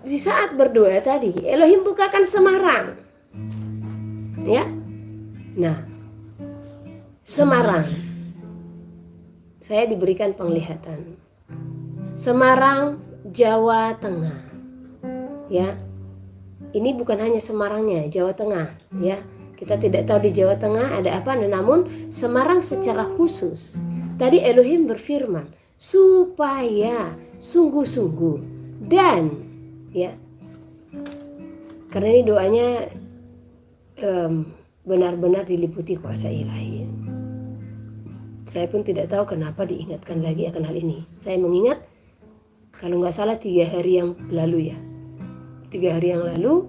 di saat berdoa tadi Elohim bukakan Semarang. Ya. Nah, Semarang. Saya diberikan penglihatan. Semarang, Jawa Tengah. Ya. Ini bukan hanya Semarangnya, Jawa Tengah, ya. Kita tidak tahu di Jawa Tengah ada apa, namun Semarang secara khusus. Tadi Elohim berfirman, supaya sungguh-sungguh dan ya. Karena ini doanya benar-benar diliputi kuasa ilahi. Saya pun tidak tahu kenapa diingatkan lagi akan hal ini. Saya mengingat kalau nggak salah 3 hari yang lalu ya. 3 hari yang lalu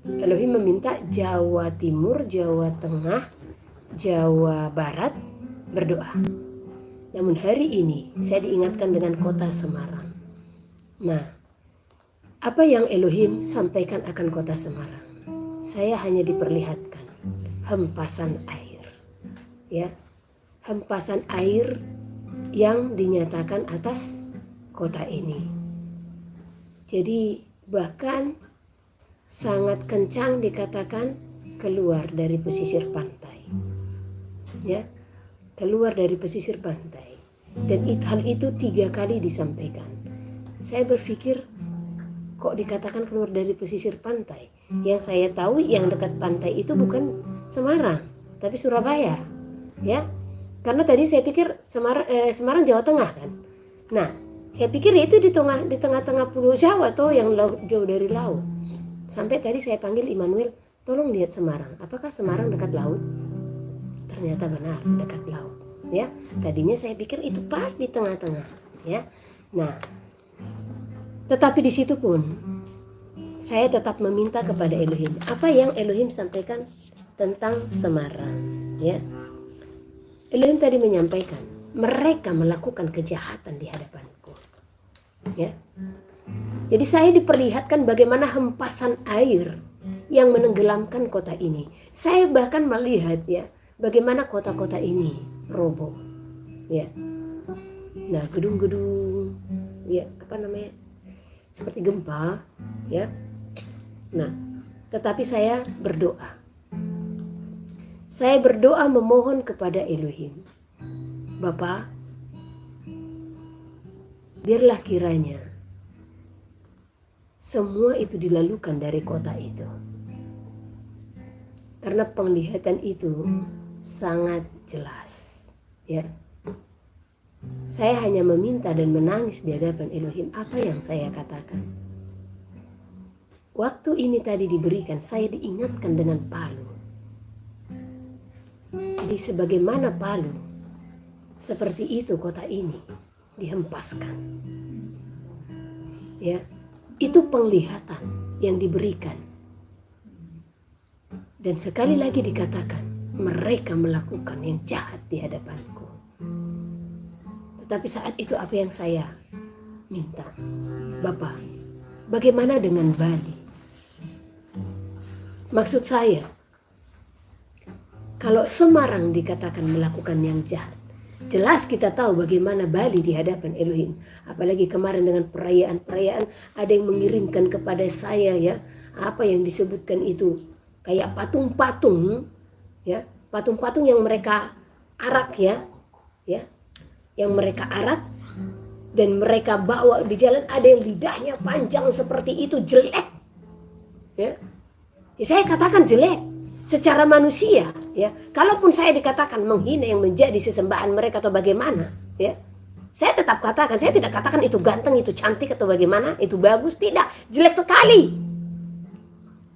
Elohim meminta Jawa Timur, Jawa Tengah, Jawa Barat berdoa. Namun hari ini saya diingatkan dengan kota Semarang. Nah, apa yang Elohim sampaikan akan kota Semarang? Saya hanya diperlihatkan hempasan air. Ya, hempasan air yang dinyatakan atas kota ini. Jadi bahkan sangat kencang dikatakan keluar dari pesisir pantai. Ya, keluar dari pesisir pantai. Dan hal itu 3 kali disampaikan. Saya berpikir kok dikatakan keluar dari pesisir pantai? Yang saya tahu yang dekat pantai itu bukan Semarang, tapi Surabaya. Ya, karena tadi saya pikir Semarang Jawa Tengah kan. Nah, saya pikir itu di tengah-tengah pulau Jawa tuh yang jauh dari laut. Sampai tadi saya panggil Immanuel, tolong lihat Semarang. Apakah Semarang dekat laut? Ternyata benar dekat laut. Ya, tadinya saya pikir itu pas di tengah-tengah. Ya, nah, tetapi di situ pun saya tetap meminta kepada Elohim. Apa yang Elohim sampaikan tentang Semarang? Ya, Elohim tadi menyampaikan mereka melakukan kejahatan di hadapanku. Ya. Jadi saya diperlihatkan bagaimana hempasan air yang menenggelamkan kota ini. Saya bahkan melihat ya bagaimana kota-kota ini roboh. Ya. Nah, gedung-gedung ya apa namanya? Seperti gempa, ya. Nah, tetapi saya berdoa. Saya berdoa memohon kepada Elohim. Bapa, biarlah kiranya semua itu dilalukan dari kota itu. Karena penglihatan itu sangat jelas. Ya. Saya hanya meminta dan menangis di hadapan Elohim apa yang saya katakan. Waktu ini tadi diberikan, saya diingatkan dengan Palu. Jadi sebagaimana Palu, seperti itu kota ini dihempaskan. Ya, itu penglihatan yang diberikan. Dan sekali lagi dikatakan, mereka melakukan yang jahat di hadapanku. Tetapi saat itu apa yang saya minta? Bapak, bagaimana dengan Bali? Maksud saya, kalau Semarang dikatakan melakukan yang jahat, jelas kita tahu bagaimana Bali di hadapan Elohim. Apalagi kemarin dengan perayaan-perayaan ada yang mengirimkan kepada saya ya, apa yang disebutkan itu kayak patung-patung ya, patung-patung yang mereka arak ya, yang mereka arak dan mereka bawa di jalan, ada yang lidahnya panjang seperti itu, jelek ya. Saya katakan jelek secara manusia ya. Kalaupun saya dikatakan menghina yang menjadi sesembahan mereka atau bagaimana ya, saya tetap katakan, saya tidak katakan itu ganteng, itu cantik atau bagaimana, itu bagus, tidak, jelek sekali.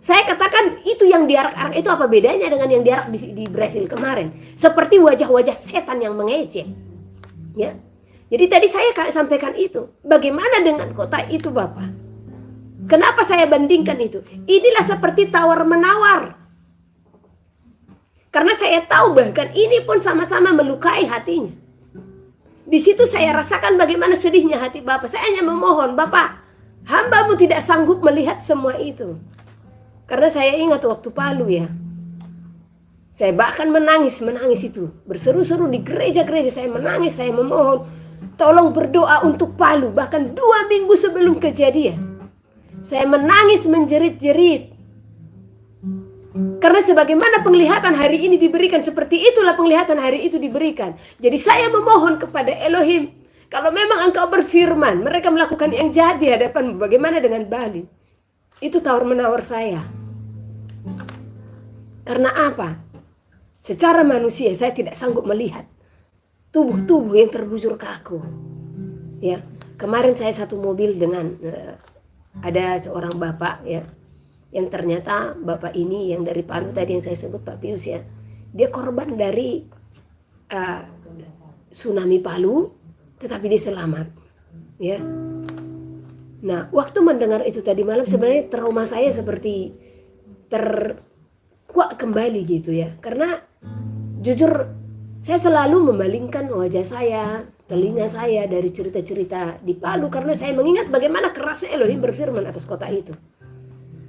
Saya katakan itu yang diarak-arak itu apa bedanya dengan yang diarak di Brasil kemarin, seperti wajah-wajah setan yang mengejek. Ya, jadi tadi saya sampaikan itu. Bagaimana dengan kota itu, Bapak? Kenapa saya bandingkan itu? Inilah seperti tawar menawar. Karena saya tahu bahkan ini pun sama-sama melukai hatinya. Di situ saya rasakan bagaimana sedihnya hati Bapak. Saya hanya memohon, Bapak, hamba-Mu tidak sanggup melihat semua itu. Karena saya ingat waktu Palu ya. Saya bahkan menangis itu. Berseru-seru di gereja-gereja, saya menangis, saya memohon. Tolong berdoa untuk Palu. Bahkan 2 minggu sebelum kejadian. Saya menangis menjerit-jerit. Karena sebagaimana penglihatan hari ini diberikan, seperti itulah penglihatan hari itu diberikan. Jadi saya memohon kepada Elohim, kalau memang engkau berfirman, mereka melakukan yang jahat di hadapanmu, bagaimana dengan Bali? Itu tawar-menawar saya. Karena apa? Secara manusia saya tidak sanggup melihat tubuh-tubuh yang terbujur kaku. Ya, kemarin saya satu mobil dengan ada seorang bapak ya, yang ternyata bapak ini yang dari Palu tadi yang saya sebut Pak Pius ya, dia korban dari tsunami Palu, tetapi dia selamat ya. Nah, waktu mendengar itu tadi malam sebenarnya trauma saya seperti terkuak kembali gitu ya, karena jujur saya selalu memalingkan wajah saya, telinga saya dari cerita-cerita di Palu, karena saya mengingat bagaimana kerasnya Elohim berfirman atas kota itu.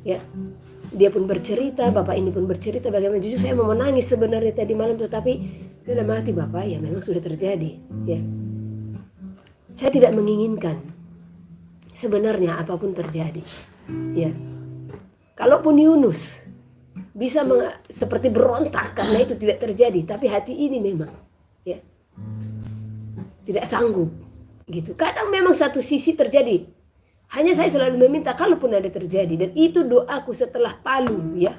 Ya, dia pun bercerita, bapak ini pun bercerita bagaimana jujur saya mau menangis sebenarnya tadi malam, tetapi dalam hati bapak ya memang sudah terjadi. Ya, saya tidak menginginkan sebenarnya apapun terjadi. Ya, kalaupun Yunus bisa seperti berontak karena itu tidak terjadi, tapi hati ini memang ya tidak sanggup gitu. Kadang memang satu sisi terjadi. Hanya saya selalu meminta kalaupun ada terjadi, dan itu doaku setelah Palu ya.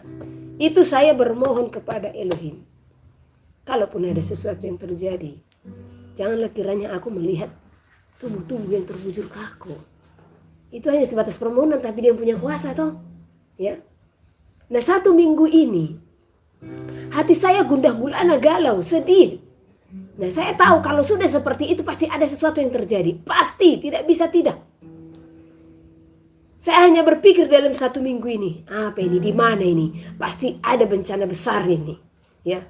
Itu saya bermohon kepada Elohim. Kalaupun ada sesuatu yang terjadi, janganlah kiranya aku melihat tubuh-tubuh yang terbujur kaku. Itu hanya sebatas permohonan, tapi dia punya kuasa toh. Ya. Nah, 1 minggu ini hati saya gundah gulana, galau, sedih. Nah, saya tahu kalau sudah seperti itu pasti ada sesuatu yang terjadi. Pasti, tidak bisa tidak. Saya hanya berpikir dalam 1 minggu ini, apa ini, di mana ini? Pasti ada bencana besar ini, ya.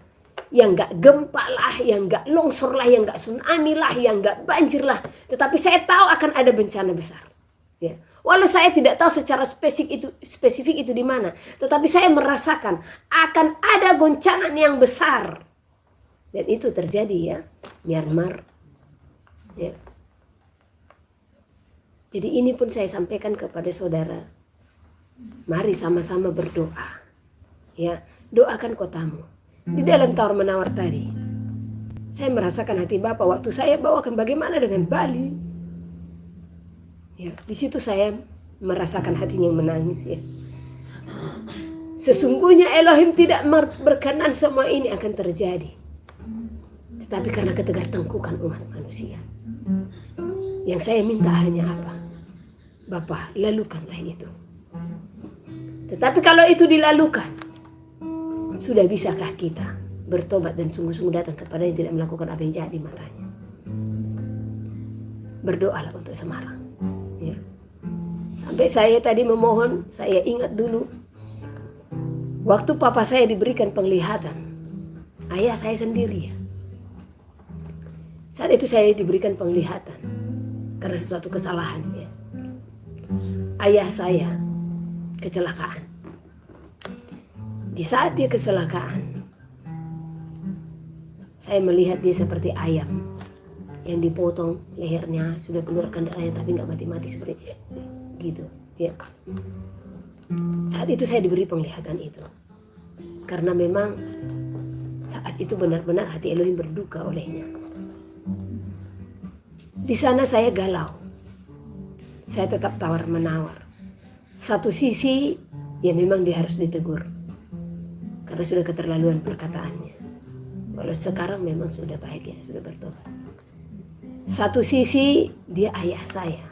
Yang gak gempa lah, yang gak longsor lah, yang gak tsunami lah, yang gak banjir lah. Tetapi saya tahu akan ada bencana besar. Ya. Walau saya tidak tahu secara spesifik itu di mana, tetapi saya merasakan akan ada goncangan yang besar. Dan itu terjadi ya, Myanmar. Ya. Jadi ini pun saya sampaikan kepada saudara. Mari sama-sama berdoa. Ya, doakan kotamu. Di dalam tawar-menawar tadi, saya merasakan hati Bapak waktu saya bawakan bagaimana dengan Bali. Ya, di situ saya merasakan hatinya yang menangis ya. Sesungguhnya Elohim tidak berkenan semua ini akan terjadi. Tetapi karena ketegar-tengkukan umat manusia. Yang saya minta hanya apa? Bapak, lalukanlah itu. Tetapi kalau itu dilalukan, sudah bisakah kita bertobat dan sungguh-sungguh datang kepada yang tidak melakukan apa yang jahat di matanya? Berdoalah untuk Semarang. Ya. Sampai saya tadi memohon, saya ingat dulu waktu papa saya diberikan penglihatan, ayah saya sendiri ya. Saat itu saya diberikan penglihatan karena sesuatu kesalahan ya. Ayah saya kecelakaan. Di saat dia kecelakaan, saya melihat dia seperti ayam yang dipotong lehernya, sudah keluarkan darahnya tapi nggak mati-mati seperti gitu ya. Saat itu saya diberi penglihatan itu karena memang saat itu benar-benar hati Elohim berduka olehnya. Di sana saya galau, saya tetap tawar-menawar. Satu sisi ya memang dia harus ditegur karena sudah keterlaluan perkataannya. Walau sekarang memang sudah baik ya, sudah bertobat. Satu sisi dia ayah saya.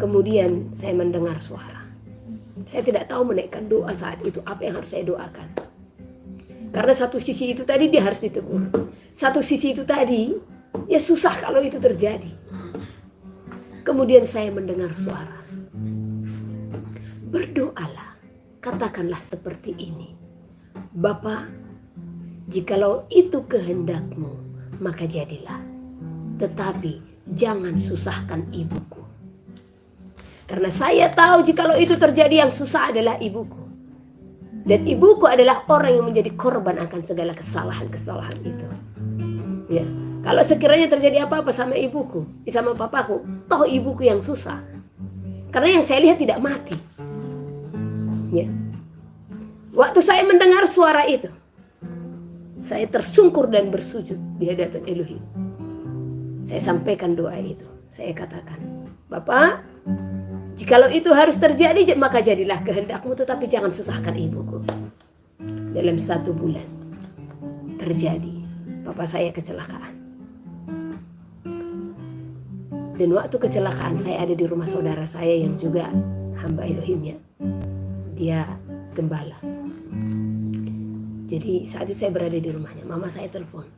Kemudian saya mendengar suara. Saya tidak tahu menaikkan doa saat itu apa yang harus saya doakan. Karena satu sisi itu tadi dia harus ditegur. Satu sisi itu tadi ya susah kalau itu terjadi. Kemudian saya mendengar suara. Berdoalah, katakanlah seperti ini. Bapa, jikalau itu kehendakmu, maka jadilah. Tetapi jangan susahkan ibuku. Karena saya tahu jikalau itu terjadi yang susah adalah ibuku. Dan ibuku adalah orang yang menjadi korban akan segala kesalahan-kesalahan itu. Ya. Kalau sekiranya terjadi apa-apa sama ibuku, sama papaku, toh ibuku yang susah. Karena yang saya lihat tidak mati. Ya. Waktu saya mendengar suara itu, saya tersungkur dan bersujud di hadapan Elohim. Saya sampaikan doa itu. Saya katakan, Bapak, jikalau itu harus terjadi, maka jadilah kehendak-Mu, tetapi jangan susahkan ibuku. Dalam 1 bulan terjadi, Bapak saya kecelakaan. Dan waktu kecelakaan saya ada di rumah saudara saya yang juga hamba Elohimnya. Dia gembala. Jadi saat itu saya berada di rumahnya. Mama saya telepon.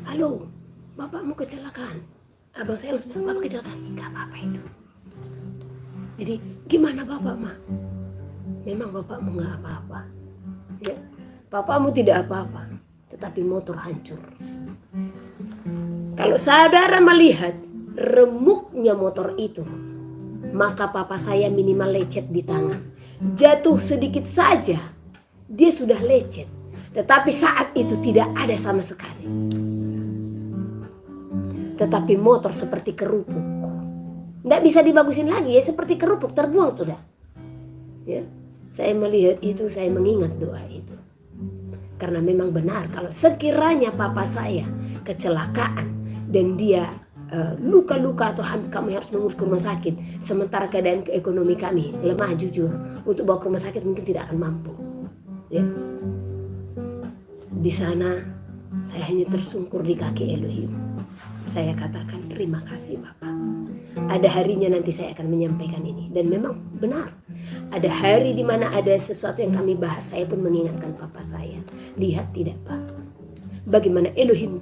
Halo, bapakmu kecelakaan. Abang saya langsung bilang, Bapak kecelakaan. Enggak apa-apa itu. Jadi gimana bapak, Mak? Memang bapakmu enggak apa-apa. Ya, bapakmu tidak apa-apa. Tetapi motor hancur. Kalau saudara melihat remuknya motor itu, maka papa saya minimal lecet di tangan. Jatuh sedikit saja, dia sudah lecet. Tetapi saat itu tidak ada sama sekali. Tetapi motor seperti kerupuk. Tidak bisa dibagusin lagi ya, seperti kerupuk, terbuang sudah. Ya, saya melihat itu, saya mengingat doa itu. Karena memang benar, kalau sekiranya papa saya kecelakaan dan dia luka-luka atau kami harus mengurus ke rumah sakit, sementara keadaan ekonomi kami lemah, jujur, untuk bawa ke rumah sakit mungkin tidak akan mampu. Ya. Di sana saya hanya tersungkur di kaki Elohim. Saya katakan terima kasih Bapak. Ada harinya nanti saya akan menyampaikan ini, dan memang benar. Ada hari di mana ada sesuatu yang kami bahas, saya pun mengingatkan Papa saya. Lihat tidak Pak, bagaimana Elohim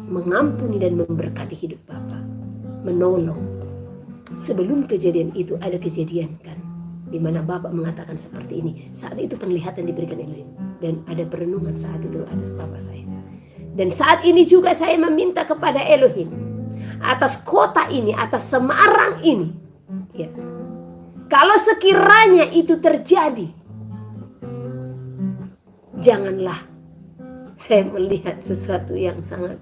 mengampuni dan memberkati hidup Bapak, menolong. Sebelum kejadian itu ada kejadian kan, di mana Bapak mengatakan seperti ini. Saat itu penglihatan diberikan Elohim dan ada perenungan saat itu atas Bapak saya. Dan saat ini juga saya meminta kepada Elohim atas kota ini, atas Semarang ini. Ya. Kalau sekiranya itu terjadi, janganlah saya melihat sesuatu yang sangat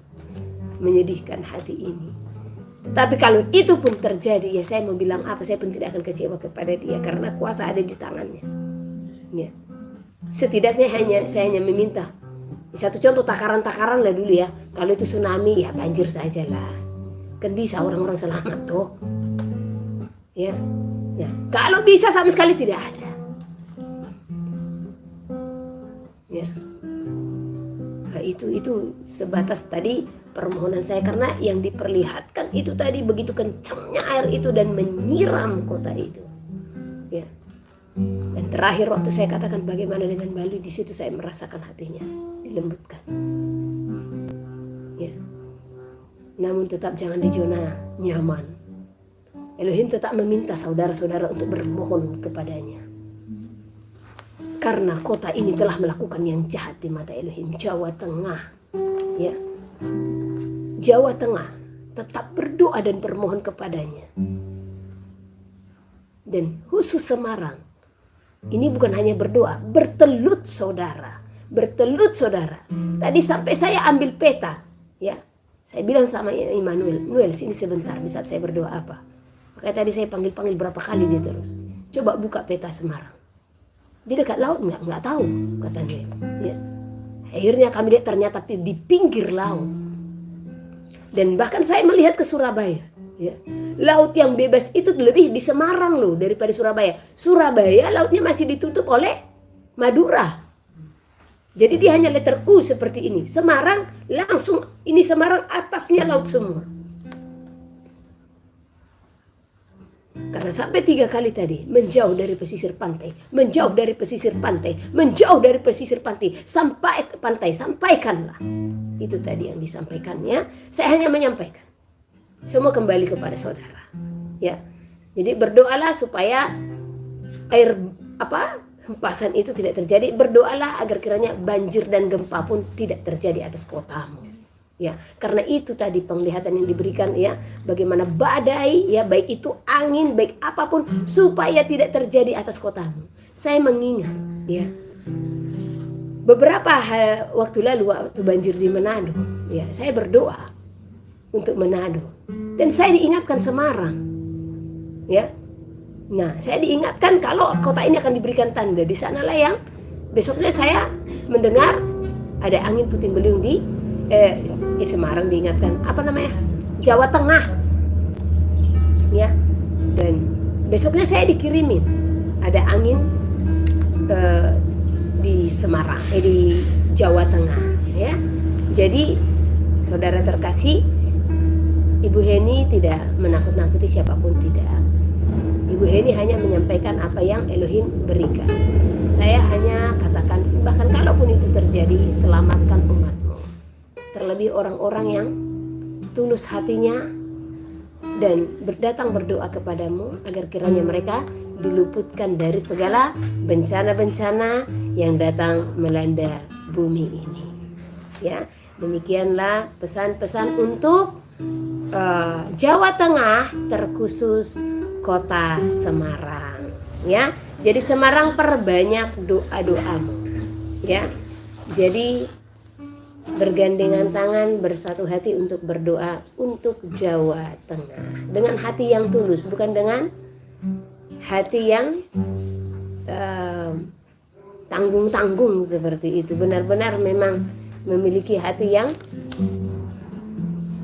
menyedihkan hati ini. Tapi kalau itu pun terjadi, ya saya mau bilang apa, saya pun tidak akan kecewa kepada dia karena kuasa ada di tangannya. Ya. Setidaknya saya hanya meminta satu contoh, takaran lah dulu ya. Kalau itu tsunami ya banjir saja lah. Kan bisa orang-orang selamat toh. Ya. Nah, kalau bisa sama sekali tidak ada. Ya. Nah, itu sebatas tadi permohonan saya, karena yang diperlihatkan itu tadi begitu kencangnya air itu dan menyiram kota itu. Ya. Dan terakhir waktu saya katakan bagaimana dengan Bali, di situ saya merasakan hatinya dilembutkan. Ya. Namun tetap jangan di zona nyaman. Elohim tetap meminta saudara-saudara untuk bermohon kepadanya. Karena kota ini telah melakukan yang jahat di mata Elohim. Jawa Tengah, ya, Jawa Tengah tetap berdoa dan bermohon kepadanya. Dan khusus Semarang, ini bukan hanya berdoa, bertelut saudara. Bertelut saudara. Tadi sampai saya ambil peta, ya. Saya bilang sama Immanuel, sini sebentar, di saat saya berdoa apa. Makanya tadi saya panggil berapa kali dia terus. Coba buka peta Semarang. Di dekat laut nggak tahu, katanya. Ya. Akhirnya kami lihat ternyata di pinggir laut. Dan bahkan saya melihat ke Surabaya. Ya. Laut yang bebas itu lebih di Semarang loh daripada Surabaya. Surabaya lautnya masih ditutup oleh Madura. Jadi dia hanya letter U seperti ini. Semarang langsung, ini Semarang atasnya laut semua. Karena sampai 3 kali tadi menjauh dari pesisir pantai, menjauh dari pesisir pantai, menjauh dari pesisir pantai, sampai ke pantai, sampaikanlah. Itu tadi yang disampaikannya. Saya hanya menyampaikan. Semua kembali kepada saudara. Ya. Jadi berdoalah supaya air hempasan itu tidak terjadi. Berdoalah agar kiranya banjir dan gempa pun tidak terjadi atas kotamu. Ya, karena itu tadi penglihatan yang diberikan, ya, bagaimana badai, ya, baik itu angin, baik apapun, supaya tidak terjadi atas kotamu. Saya mengingat, ya, beberapa waktu lalu waktu banjir di Manado, ya, saya berdoa untuk Manado dan saya diingatkan Semarang, ya. Nah, saya diingatkan kalau kota ini akan diberikan tanda. Di sanalah yang besoknya saya mendengar ada angin puting beliung di Semarang, diingatkan apa namanya, Jawa Tengah, ya. Dan besoknya saya dikirimin ada angin di Semarang, di Jawa Tengah, ya. Jadi saudara terkasih, Ibu Heni tidak menakut-nakuti siapapun, tidak. Ibu Heni hanya menyampaikan apa yang Elohim berikan. Saya hanya katakan, bahkan kalaupun itu terjadi, selamatkan umatmu. Terlebih orang-orang yang tulus hatinya dan datang berdoa kepadamu agar kiranya mereka diluputkan dari segala bencana-bencana yang datang melanda bumi ini. Ya, demikianlah pesan-pesan untuk Jawa Tengah, terkhusus kota Semarang, ya. Jadi Semarang, perbanyak doa-doamu, ya. Jadi bergandengan tangan, bersatu hati untuk berdoa untuk Jawa Tengah dengan hati yang tulus, bukan dengan hati yang tanggung-tanggung seperti itu. Benar-benar memang memiliki hati yang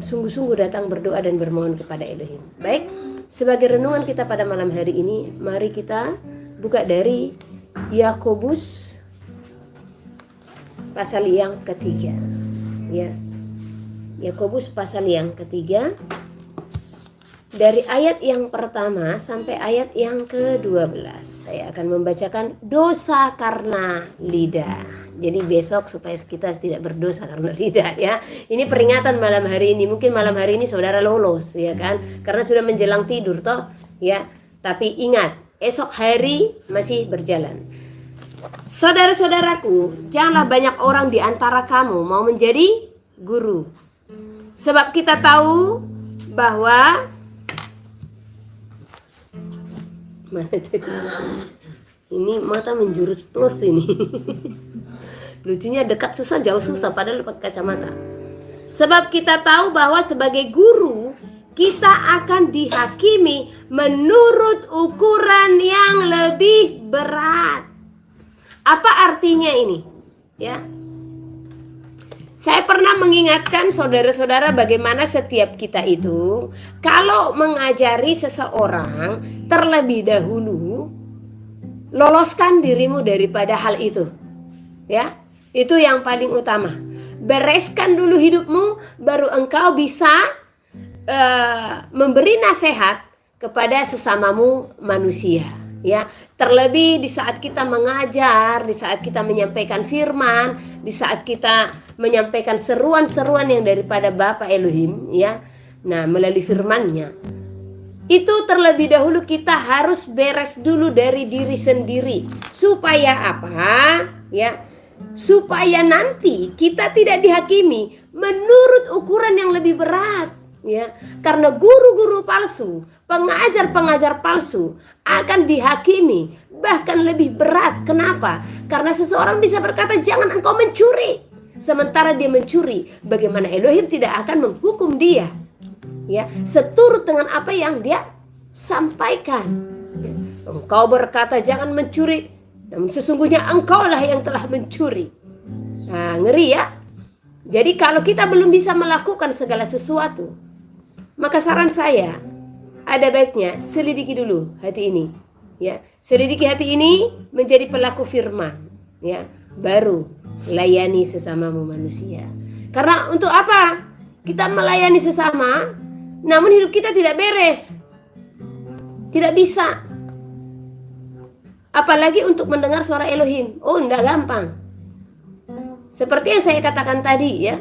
sungguh-sungguh datang berdoa dan bermohon kepada Elohim. Baik, sebagai renungan kita pada malam hari ini, mari kita buka dari Yakobus pasal yang ketiga, ya. Yakobus pasal yang ketiga, dari ayat yang pertama sampai ayat yang ke-12. Saya akan membacakan dosa karena lidah. Jadi besok supaya kita tidak berdosa karena lidah, ya. Ini peringatan malam hari ini. Mungkin malam hari ini saudara lolos, ya kan? Karena sudah menjelang tidur toh, ya. Tapi ingat, esok hari masih berjalan. Saudara-saudaraku, janganlah banyak orang di antara kamu mau menjadi guru. Sebab kita tahu bahwa mana tadi? Ini mata menjurus plus ini. Lucunya dekat susah, jauh susah, padahal pakai kacamata. Sebab kita tahu bahwa sebagai guru kita akan dihakimi menurut ukuran yang lebih berat. Apa artinya ini? Ya. Saya pernah mengingatkan saudara-saudara bagaimana setiap kita itu kalau mengajari seseorang, terlebih dahulu loloskan dirimu daripada hal itu. Ya, itu yang paling utama. Bereskan dulu hidupmu, baru engkau bisa memberi nasihat kepada sesamamu manusia. Ya, terlebih di saat kita mengajar, di saat kita menyampaikan firman, di saat kita menyampaikan seruan-seruan yang daripada Bapa Elohim, ya. Nah, melalui firman-Nya. Itu terlebih dahulu kita harus beres dulu dari diri sendiri. Supaya apa? Ya. Supaya nanti kita tidak dihakimi menurut ukuran yang lebih berat, ya. Karena guru-guru palsu, pengajar-pengajar palsu akan dihakimi bahkan lebih berat. Kenapa? Karena seseorang bisa berkata jangan engkau mencuri, sementara dia mencuri. Bagaimana Elohim tidak akan menghukum dia, ya, seturut dengan apa yang dia sampaikan. Engkau berkata jangan mencuri, namun sesungguhnya engkaulah yang telah mencuri. Nah, ngeri ya. Jadi kalau kita belum bisa melakukan segala sesuatu, maka saran saya, ada baiknya selidiki dulu hati ini, ya. Selidiki hati ini menjadi pelaku firman, ya. Baru layani sesamamu manusia. Karena untuk apa kita melayani sesama, namun hidup kita tidak beres? Tidak bisa. Apalagi untuk mendengar suara Elohim. Oh, enggak gampang. Seperti yang saya katakan tadi, ya.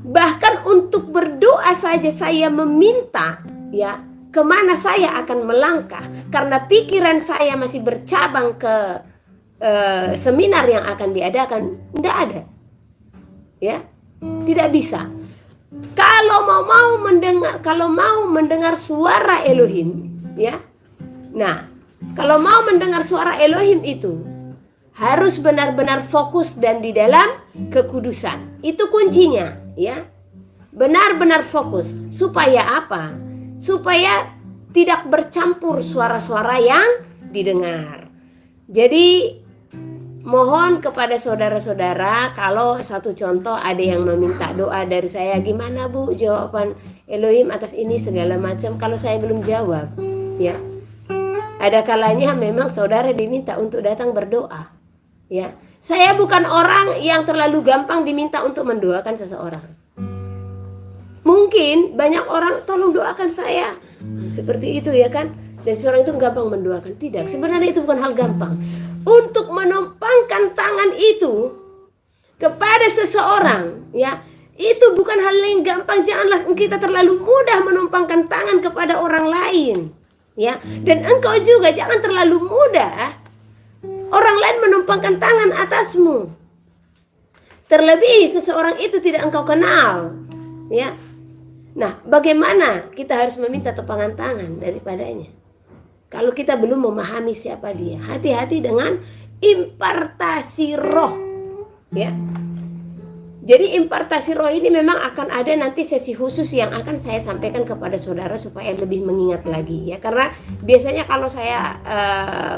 Bahkan untuk berdoa saja saya meminta, ya, kemana saya akan melangkah. Karena pikiran saya masih bercabang ke seminar yang akan diadakan. Enggak ada, ya. Tidak bisa. Kalau mau mendengar suara Elohim, ya. Nah, kalau mau mendengar suara Elohim itu harus benar-benar fokus dan di dalam kekudusan. Itu kuncinya, ya. Benar-benar fokus. Supaya apa? Supaya tidak bercampur suara-suara yang didengar. Jadi mohon kepada saudara-saudara, kalau satu contoh ada yang meminta doa dari saya, gimana Bu jawaban Elohim atas ini segala macam, kalau saya belum jawab, ya. Ada kalanya memang saudara diminta untuk datang berdoa, ya. Saya bukan orang yang terlalu gampang diminta untuk mendoakan seseorang. Mungkin banyak orang, tolong doakan saya, seperti itu ya kan. Dan seorang itu gampang mendoakan. Tidak, sebenarnya itu bukan hal gampang. Untuk menumpangkan tangan itu kepada seseorang, ya, itu bukan hal yang gampang. Janganlah kita terlalu mudah menumpangkan tangan kepada orang lain, ya. Dan engkau juga jangan terlalu mudah orang lain menumpangkan tangan atasmu. Terlebih seseorang itu tidak engkau kenal, ya. Nah, bagaimana kita harus meminta tumpangan tangan daripadanya kalau kita belum memahami siapa dia? Hati-hati dengan impartasi roh, ya. Jadi impartasi roh ini memang akan ada nanti sesi khusus yang akan saya sampaikan kepada saudara supaya lebih mengingat lagi, ya. Karena biasanya kalau saya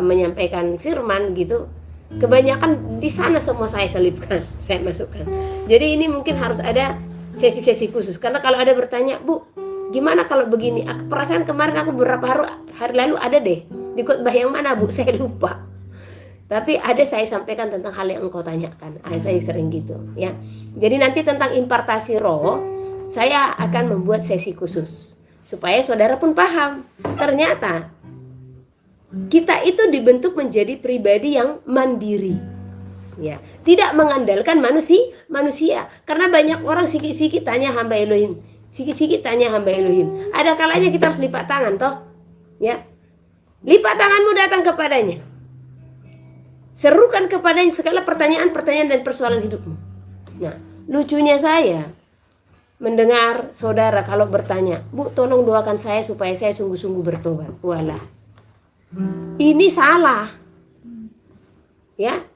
menyampaikan firman gitu, kebanyakan di sana semua saya selipkan, saya masukkan. Jadi ini mungkin harus ada sesi-sesi khusus. Karena kalau ada bertanya, Bu, gimana kalau begini? Perasaan kemarin aku beberapa hari lalu ada deh di khotbah yang mana Bu? Saya lupa. Tapi ada saya sampaikan tentang hal yang engkau tanyakan. Saya sering gitu, ya. Jadi nanti tentang impartasi roh saya akan membuat sesi khusus supaya saudara pun paham. Ternyata kita itu dibentuk menjadi pribadi yang mandiri, ya, tidak mengandalkan manusia. Karena banyak orang sikit-sikit tanya hamba Elohim, sikit-sikit tanya hamba Elohim. Ada kalanya kita harus lipat tangan toh, ya. Lipat tanganmu, datang kepadanya, serukan kepadanya segala pertanyaan-pertanyaan dan persoalan hidupmu. Nah, lucunya saya mendengar saudara kalau bertanya, Bu, tolong doakan saya supaya saya sungguh-sungguh bertobat. Walah, ini salah, ya.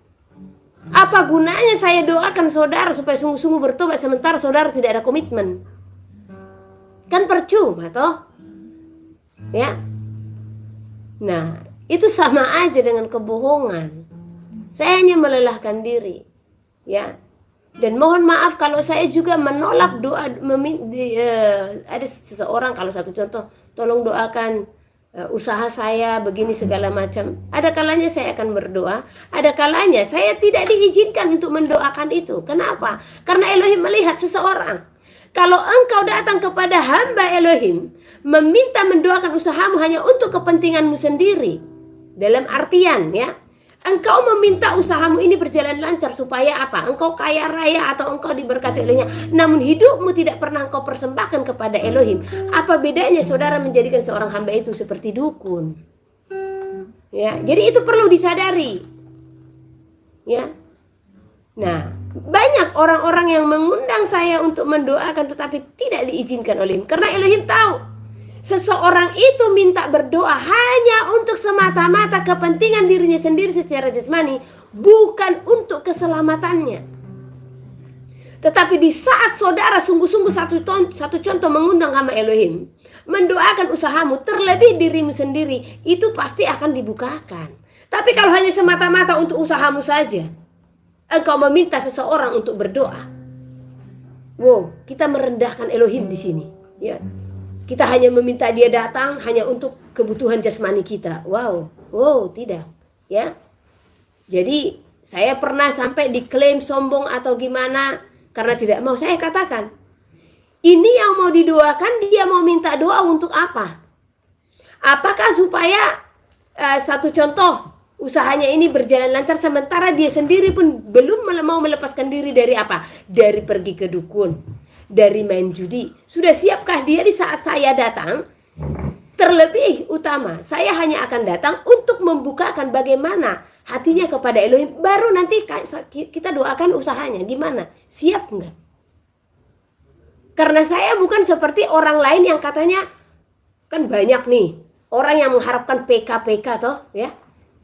Apa gunanya saya doakan saudara supaya sungguh-sungguh bertobat sementara saudara tidak ada komitmen? Kan percuma toh, ya. Nah, itu sama aja dengan kebohongan. Saya hanya melelahkan diri, ya. Dan mohon maaf kalau saya juga menolak doa. Ada seseorang, kalau satu contoh, tolong doakan usaha saya begini segala macam. Ada kalanya saya akan berdoa, ada kalanya saya tidak diizinkan untuk mendoakan itu. Kenapa? Karena Elohim melihat seseorang. Kalau engkau datang kepada hamba Elohim meminta mendoakan usahamu hanya untuk kepentinganmu sendiri, dalam artian, ya, engkau meminta usahamu ini berjalan lancar supaya apa? Engkau kaya raya atau engkau diberkati olehnya. Namun hidupmu tidak pernah engkau persembahkan kepada Elohim. Apa bedanya saudara menjadikan seorang hamba itu seperti dukun? Ya, jadi itu perlu disadari. Ya. Nah, banyak orang-orang yang mengundang saya untuk mendoakan tetapi tidak diizinkan oleh Elohim. Karena Elohim tahu seseorang itu minta berdoa hanya untuk semata-mata kepentingan dirinya sendiri secara jasmani, bukan untuk keselamatannya. Tetapi di saat saudara sungguh-sungguh satu contoh mengundang hamba Elohim, mendoakan usahamu, terlebih dirimu sendiri, itu pasti akan dibukakan. Tapi kalau hanya semata-mata untuk usahamu saja, engkau meminta seseorang untuk berdoa, wow, kita merendahkan Elohim di sini, ya. Kita hanya meminta dia datang hanya untuk kebutuhan jasmani kita. Wow, tidak, ya. Jadi saya pernah sampai diklaim sombong atau gimana karena tidak mau. Saya katakan, ini yang mau didoakan, dia mau minta doa untuk apa? Apakah supaya satu contoh usahanya ini berjalan lancar sementara dia sendiri pun belum mau melepaskan diri dari apa? Dari pergi ke dukun, dari main judi. Sudah siapkah dia di saat saya datang? Terlebih utama, saya hanya akan datang untuk membukakan bagaimana hatinya kepada Elohim. Baru nanti kita doakan usahanya. Gimana? Siap enggak? Karena saya bukan seperti orang lain yang katanya, kan banyak nih orang yang mengharapkan PK toh, ya.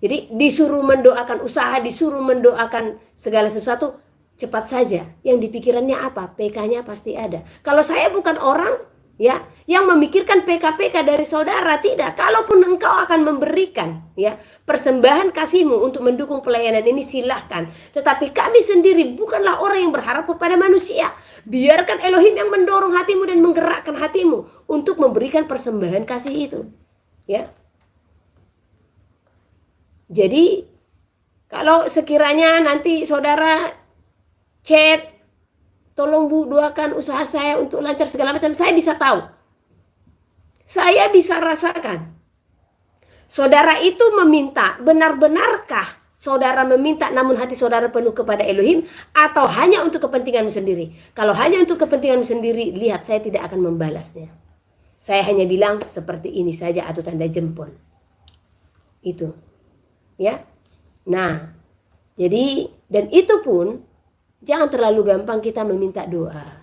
Jadi disuruh mendoakan usaha, disuruh mendoakan segala sesuatu cepat saja. Yang di pikirannya apa? PK-nya pasti ada. Kalau saya bukan orang ya, yang memikirkan PK-PK dari saudara, tidak. Kalaupun engkau akan memberikan ya persembahan kasihmu untuk mendukung pelayanan ini, silahkan. Tetapi kami sendiri bukanlah orang yang berharap kepada manusia. Biarkan Elohim yang mendorong hatimu dan menggerakkan hatimu untuk memberikan persembahan kasih itu, ya. Jadi kalau sekiranya nanti saudara chat, tolong Bu doakan usaha saya untuk lancar segala macam, saya bisa tahu. Saya bisa rasakan. Saudara itu meminta, benar-benarkah saudara meminta namun hati saudara penuh kepada Elohim, atau hanya untuk kepentinganmu sendiri? Kalau hanya untuk kepentinganmu sendiri, lihat, saya tidak akan membalasnya. Saya hanya bilang seperti ini saja atau tanda jempol. Itu. Ya. Nah, jadi dan itu pun jangan terlalu gampang kita meminta doa.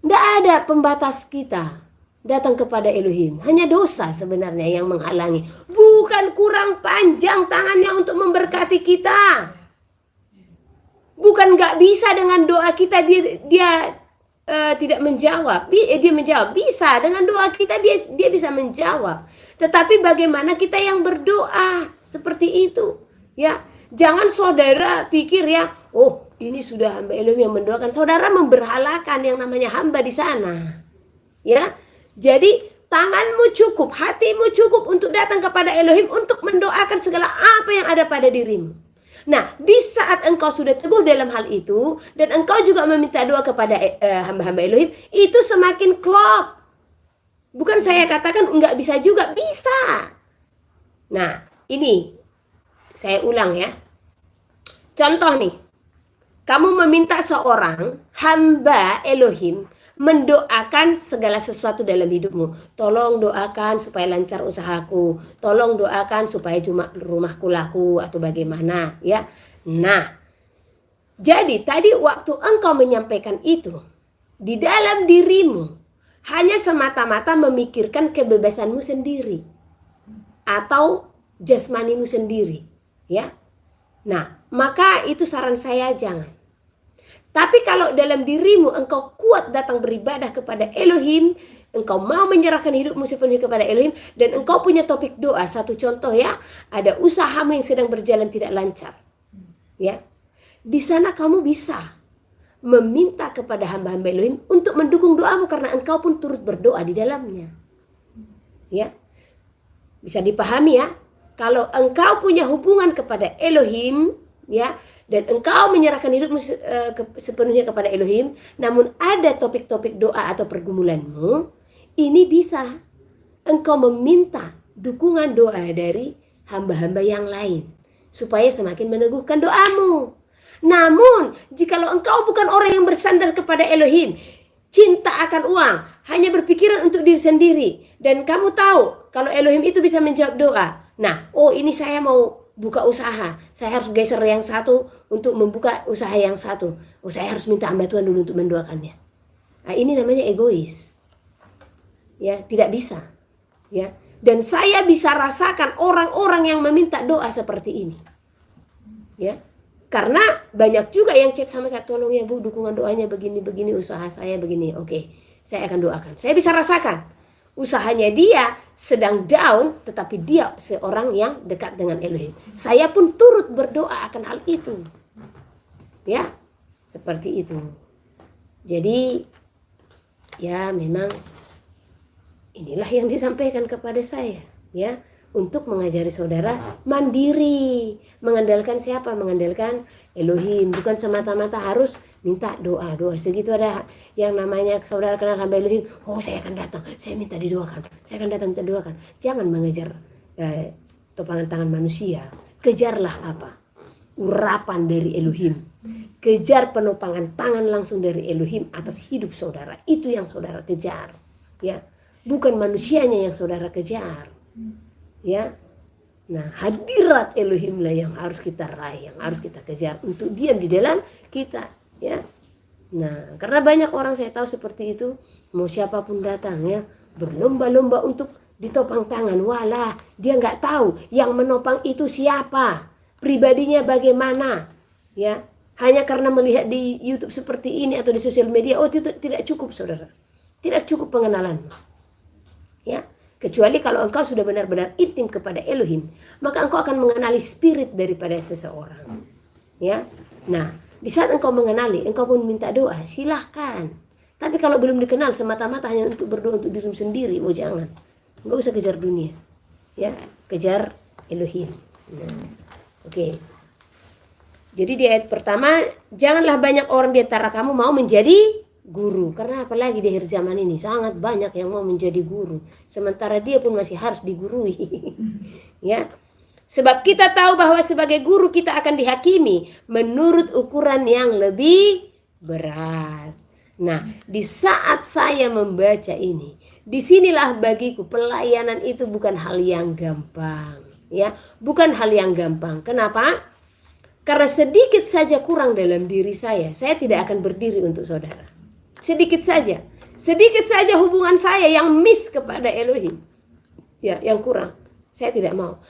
Tidak ada pembatas kita datang kepada Elohim. Hanya dosa sebenarnya yang menghalangi. Bukan kurang panjang tangannya untuk memberkati kita. Bukan gak bisa dengan doa kita dia tidak menjawab. Dia menjawab. Bisa dengan doa kita dia bisa menjawab. Tetapi bagaimana kita yang berdoa seperti itu? Ya, jangan saudara pikir ya, oh ini sudah hamba Elohim yang mendoakan. Saudara memberhalakan yang namanya hamba di sana. Ya. Jadi tanganmu cukup, hatimu cukup untuk datang kepada Elohim untuk mendoakan segala apa yang ada pada dirimu. Nah, di saat engkau sudah teguh dalam hal itu dan engkau juga meminta doa kepada hamba-hamba Elohim, itu semakin klop. Bukan saya katakan enggak bisa juga, bisa. Nah, ini saya ulang ya. Contoh nih. Kamu meminta seorang hamba Elohim mendoakan segala sesuatu dalam hidupmu. Tolong doakan supaya lancar usahaku. Tolong doakan supaya rumahku laku atau bagaimana, ya. Nah, jadi tadi waktu engkau menyampaikan itu, di dalam dirimu hanya semata-mata memikirkan kebebasanmu sendiri atau jasmanimu sendiri, ya. Nah, maka itu saran saya jangan. Tapi kalau dalam dirimu engkau kuat datang beribadah kepada Elohim, engkau mau menyerahkan hidupmu sepenuhnya kepada Elohim, dan engkau punya topik doa. Satu contoh ya, ada usahamu yang sedang berjalan tidak lancar. Ya, di sana kamu bisa meminta kepada hamba-hamba Elohim untuk mendukung doamu karena engkau pun turut berdoa di dalamnya. Ya, bisa dipahami ya. Kalau engkau punya hubungan kepada Elohim, ya, dan engkau menyerahkan hidupmu sepenuhnya kepada Elohim, namun ada topik-topik doa atau pergumulanmu, ini bisa engkau meminta dukungan doa dari hamba-hamba yang lain supaya semakin meneguhkan doamu. Namun, jikalau engkau bukan orang yang bersandar kepada Elohim, cinta akan uang, hanya berpikiran untuk diri sendiri, dan kamu tahu kalau Elohim itu bisa menjawab doa. Nah, oh ini saya mau buka usaha, saya harus geser yang satu untuk membuka usaha yang satu. Oh, saya harus minta hamba Tuhan dulu untuk mendoakannya. Nah, ini namanya egois. Ya, tidak bisa. Ya, dan saya bisa rasakan orang-orang yang meminta doa seperti ini. Ya, karena banyak juga yang chat sama saya, tolong ya Bu, dukungan doanya begini-begini, usaha saya begini. Oke, saya akan doakan. Saya bisa rasakan usahanya dia sedang down, tetapi dia seorang yang dekat dengan Elohim. Saya pun turut berdoa akan hal itu. Ya, seperti itu. Jadi, ya memang inilah yang disampaikan kepada saya. Ya, untuk mengajari saudara mandiri. Mengandalkan siapa? Mengandalkan Elohim. Bukan semata-mata harus minta doa. Segitu ada yang namanya saudara kenal hamba Elohim, oh saya akan datang, saya minta didoakan, saya akan datang minta didoakan. Jangan mengejar topangan tangan manusia. Kejarlah apa? Urapan dari Elohim. Kejar penopangan tangan langsung dari Elohim atas hidup saudara. Itu yang saudara kejar. Ya, bukan manusianya yang saudara kejar. Ya, nah hadirat Elohim lah yang harus kita raih, yang harus kita kejar untuk diam di dalam kita, ya. Nah, karena banyak orang saya tahu seperti itu, mau siapapun datang ya, berlomba-lomba untuk ditopang tangan. Walah, dia nggak tahu yang menopang itu siapa, pribadinya bagaimana, ya. Hanya karena melihat di YouTube seperti ini atau di sosial media, oh itu tidak cukup saudara. Tidak cukup pengenalanmu. Ya, kecuali kalau engkau sudah benar-benar intim kepada Elohim, maka engkau akan mengenali spirit daripada seseorang. Ya. Nah, di saat engkau mengenali, engkau pun minta doa, silahkan. Tapi kalau belum dikenal semata-mata hanya untuk berdoa untuk dirimu sendiri, oh jangan. Enggak usah kejar dunia. Ya, kejar Elohim. Nah, oke. Jadi di ayat pertama, janganlah banyak orang di antara kamu mau menjadi guru. Karena apalagi di akhir zaman ini sangat banyak yang mau menjadi guru. Sementara dia pun masih harus digurui. Ya. Sebab kita tahu bahwa sebagai guru kita akan dihakimi menurut ukuran yang lebih berat. Nah, di saat saya membaca ini, disinilah bagiku pelayanan itu bukan hal yang gampang. Ya, bukan hal yang gampang. Kenapa? Karena sedikit saja kurang dalam diri saya tidak akan berdiri untuk saudara. Sedikit saja hubungan saya yang miss kepada Elohim, ya, yang kurang, saya tidak mau.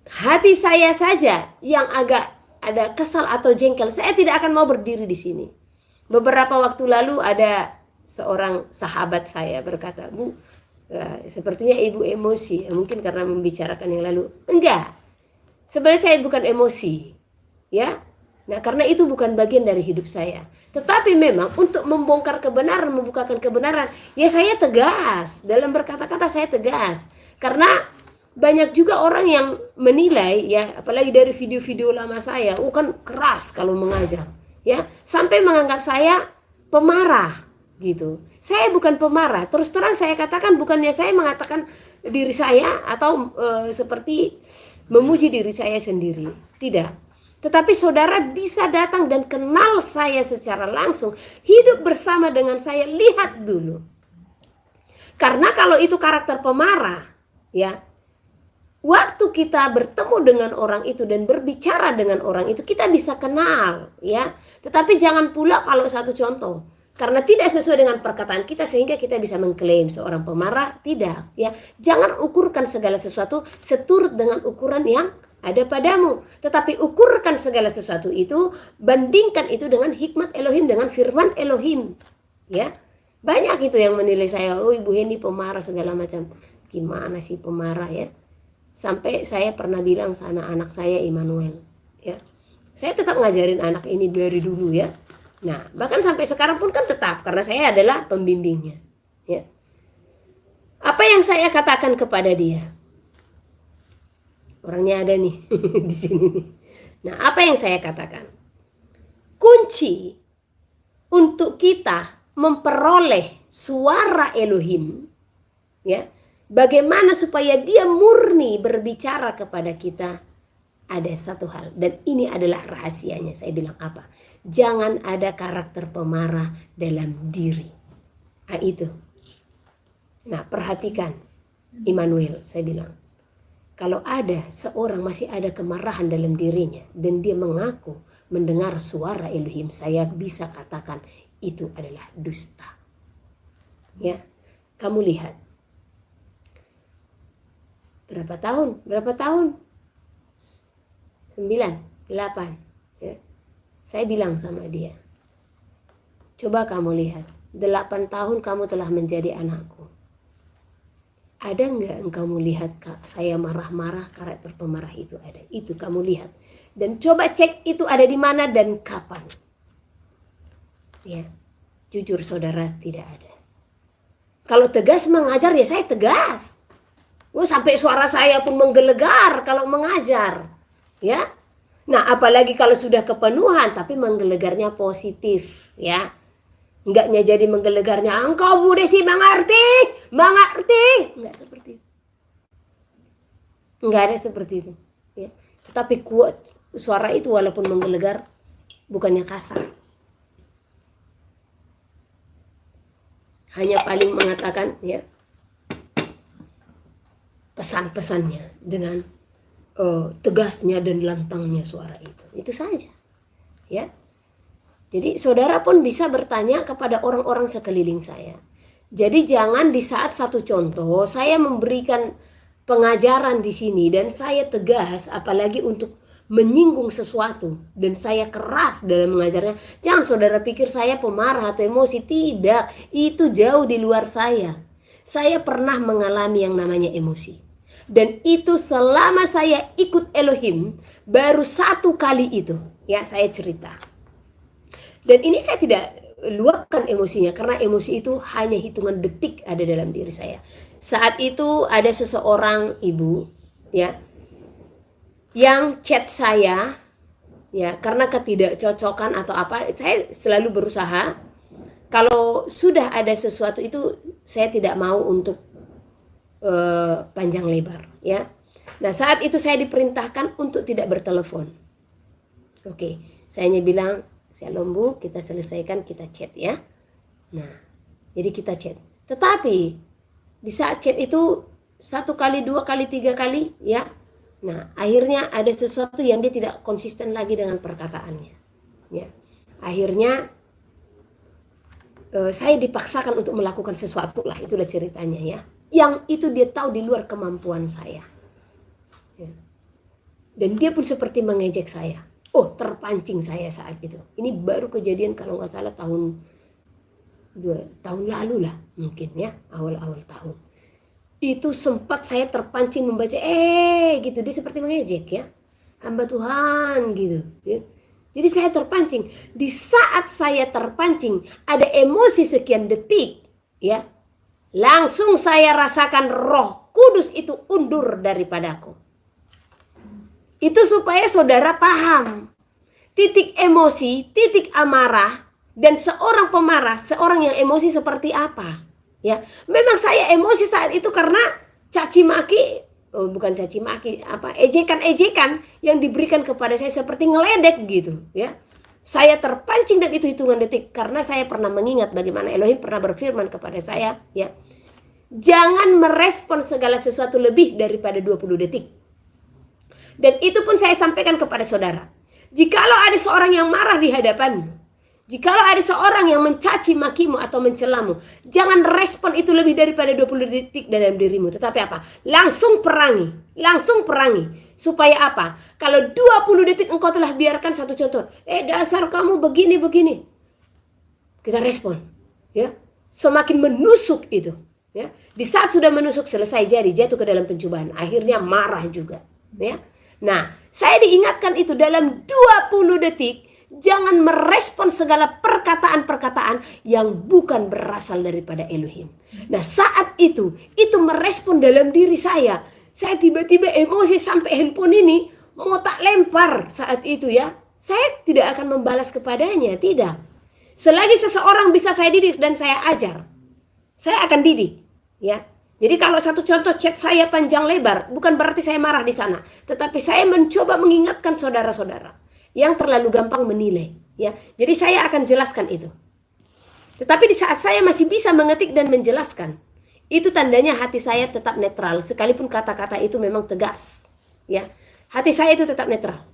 Hati saya saja yang agak ada kesal atau jengkel, saya tidak akan mau berdiri di sini. Beberapa waktu lalu ada seorang sahabat saya berkata, Bu, sepertinya ibu emosi, mungkin karena membicarakan yang lalu. Enggak, sebenarnya saya bukan emosi. Ya, nah karena itu bukan bagian dari hidup saya. Tetapi memang untuk membongkar kebenaran, membukakan kebenaran, ya saya tegas. Dalam berkata-kata saya tegas. Karena banyak juga orang yang menilai, ya apalagi dari video-video lama saya, kan keras kalau mengajar. Ya, sampai menganggap saya pemarah gitu. Saya bukan pemarah. Terus terang saya katakan, bukannya saya mengatakan diri saya atau seperti memuji diri saya sendiri. Tidak. Tetapi saudara bisa datang dan kenal saya secara langsung, hidup bersama dengan saya, lihat dulu. Karena kalau itu karakter pemarah, ya, waktu kita bertemu dengan orang itu dan berbicara dengan orang itu, kita bisa kenal, ya. Tetapi jangan pula kalau satu contoh, karena tidak sesuai dengan perkataan kita sehingga kita bisa mengklaim seorang pemarah, tidak, ya. Jangan ukurkan segala sesuatu seturut dengan ukuran yang ada padamu, tetapi ukurkan segala sesuatu itu, bandingkan itu dengan hikmat Elohim, dengan firman Elohim. Ya, banyak itu yang menilai saya, oh Ibu Hendy pemarah segala macam. Gimana sih pemarah, ya? Sampai saya pernah bilang sama anak saya Immanuel, ya, saya tetap ngajarin anak ini dari dulu, ya. Nah, bahkan sampai sekarang pun kan tetap, karena saya adalah pembimbingnya. Ya, apa yang saya katakan kepada dia? Orangnya ada nih di sini nih. Nah, apa yang saya katakan? Kunci untuk kita memperoleh suara Elohim, ya, bagaimana supaya dia murni berbicara kepada kita, ada satu hal, dan ini adalah rahasianya. Saya bilang apa? Jangan ada karakter pemarah dalam diri. Nah, itu. Nah, perhatikan Immanuel, saya bilang. Kalau ada seorang masih ada kemarahan dalam dirinya dan dia mengaku mendengar suara Elohim, saya bisa katakan itu adalah dusta. Ya, kamu lihat. Berapa tahun? 9, 8. Ya. Saya bilang sama dia, coba kamu lihat, 8 tahun kamu telah menjadi anakku. Ada enggak engkau melihat saya marah-marah, karakter pemarah itu ada? Itu kamu lihat. Dan coba cek itu ada di mana dan kapan. Ya, jujur saudara, tidak ada. Kalau tegas mengajar, ya saya tegas. Sampai suara saya pun menggelegar kalau mengajar. Ya. Nah, apalagi kalau sudah kepenuhan, tapi menggelegarnya positif. Ya. Enggaknya jadi menggelegarnya, engkau Bu Desi mengerti. Enggak seperti itu. Enggak ada seperti itu. Ya. Tetapi kuat suara itu walaupun menggelegar, bukannya kasar. Hanya paling mengatakan, ya, pesan-pesannya dengan tegasnya dan lantangnya suara itu. Itu saja. Ya. Jadi saudara pun bisa bertanya kepada orang-orang sekeliling saya. Jadi jangan di saat satu contoh saya memberikan pengajaran di sini dan saya tegas, apalagi untuk menyinggung sesuatu dan saya keras dalam mengajarnya, jangan saudara pikir saya pemarah atau emosi. Tidak, itu jauh di luar saya. Saya pernah mengalami yang namanya emosi. Dan itu selama saya ikut Elohim, baru 1 kali itu ya saya cerita. Dan ini saya tidak luapkan emosinya, karena emosi itu hanya hitungan detik ada dalam diri saya. Saat itu ada seseorang ibu ya yang chat saya ya, karena ketidakcocokan atau apa. Saya selalu berusaha kalau sudah ada sesuatu itu saya tidak mau untuk panjang lebar ya. Nah, saat itu saya diperintahkan untuk tidak bertelepon. Oke, saya hanya bilang, "Shalom Bu, kita selesaikan, kita chat ya." Nah, jadi kita chat. Tetapi di saat chat itu 1 kali, 2 kali, 3 kali ya. Nah, akhirnya ada sesuatu yang dia tidak konsisten lagi dengan perkataannya. Ya. Akhirnya saya dipaksakan untuk melakukan sesuatu lah, itulah ceritanya ya. Yang itu dia tahu di luar kemampuan saya. Ya. Dan dia pun seperti mengejek saya. Oh, terpancing saya saat itu. Ini baru kejadian kalau nggak salah tahun lalu lah mungkin ya, awal-awal tahun. Itu sempat saya terpancing membaca gitu, dia seperti mengejek ya, hamba Tuhan gitu ya. Jadi saya terpancing. Di saat saya terpancing ada emosi sekian detik ya, langsung saya rasakan Roh Kudus itu undur daripadaku. Itu supaya saudara paham titik emosi, titik amarah, dan seorang pemarah, seorang yang emosi seperti apa. Ya, memang saya emosi saat itu karena caci maki, bukan caci maki, ejekan-ejekan yang diberikan kepada saya seperti ngeledek gitu, ya. Saya terpancing dan itu hitungan detik karena saya pernah mengingat bagaimana Elohim pernah berfirman kepada saya, ya. Jangan merespon segala sesuatu lebih daripada 20 detik. Dan itu pun saya sampaikan kepada saudara. Jikalau ada seorang yang marah di hadapanmu, jikalau ada seorang yang mencaci makimu atau mencelamu, jangan respon itu lebih daripada 20 detik dalam dirimu. Tetapi apa? Langsung perangi. Langsung perangi. Supaya apa? Kalau 20 detik engkau telah biarkan, satu contoh, dasar kamu begini-begini, kita respon. Ya, semakin menusuk itu. Ya, di saat sudah menusuk, selesai jadi jatuh ke dalam pencobaan. Akhirnya marah juga. Ya. Nah, saya diingatkan itu dalam 20 detik. Jangan merespon segala perkataan-perkataan yang bukan berasal daripada Elohim. Nah, saat itu merespon dalam diri saya. Saya tiba-tiba emosi sampai handphone ini mau tak lempar saat itu ya. Saya tidak akan membalas kepadanya, tidak. Selagi seseorang bisa saya didik dan saya ajar, saya akan didik, ya. Jadi kalau satu contoh chat saya panjang lebar, bukan berarti saya marah di sana, tetapi saya mencoba mengingatkan saudara-saudara yang terlalu gampang menilai, ya. Jadi saya akan jelaskan itu. Tetapi di saat saya masih bisa mengetik dan menjelaskan, itu tandanya hati saya tetap netral, sekalipun kata-kata itu memang tegas, ya. Hati saya itu tetap netral.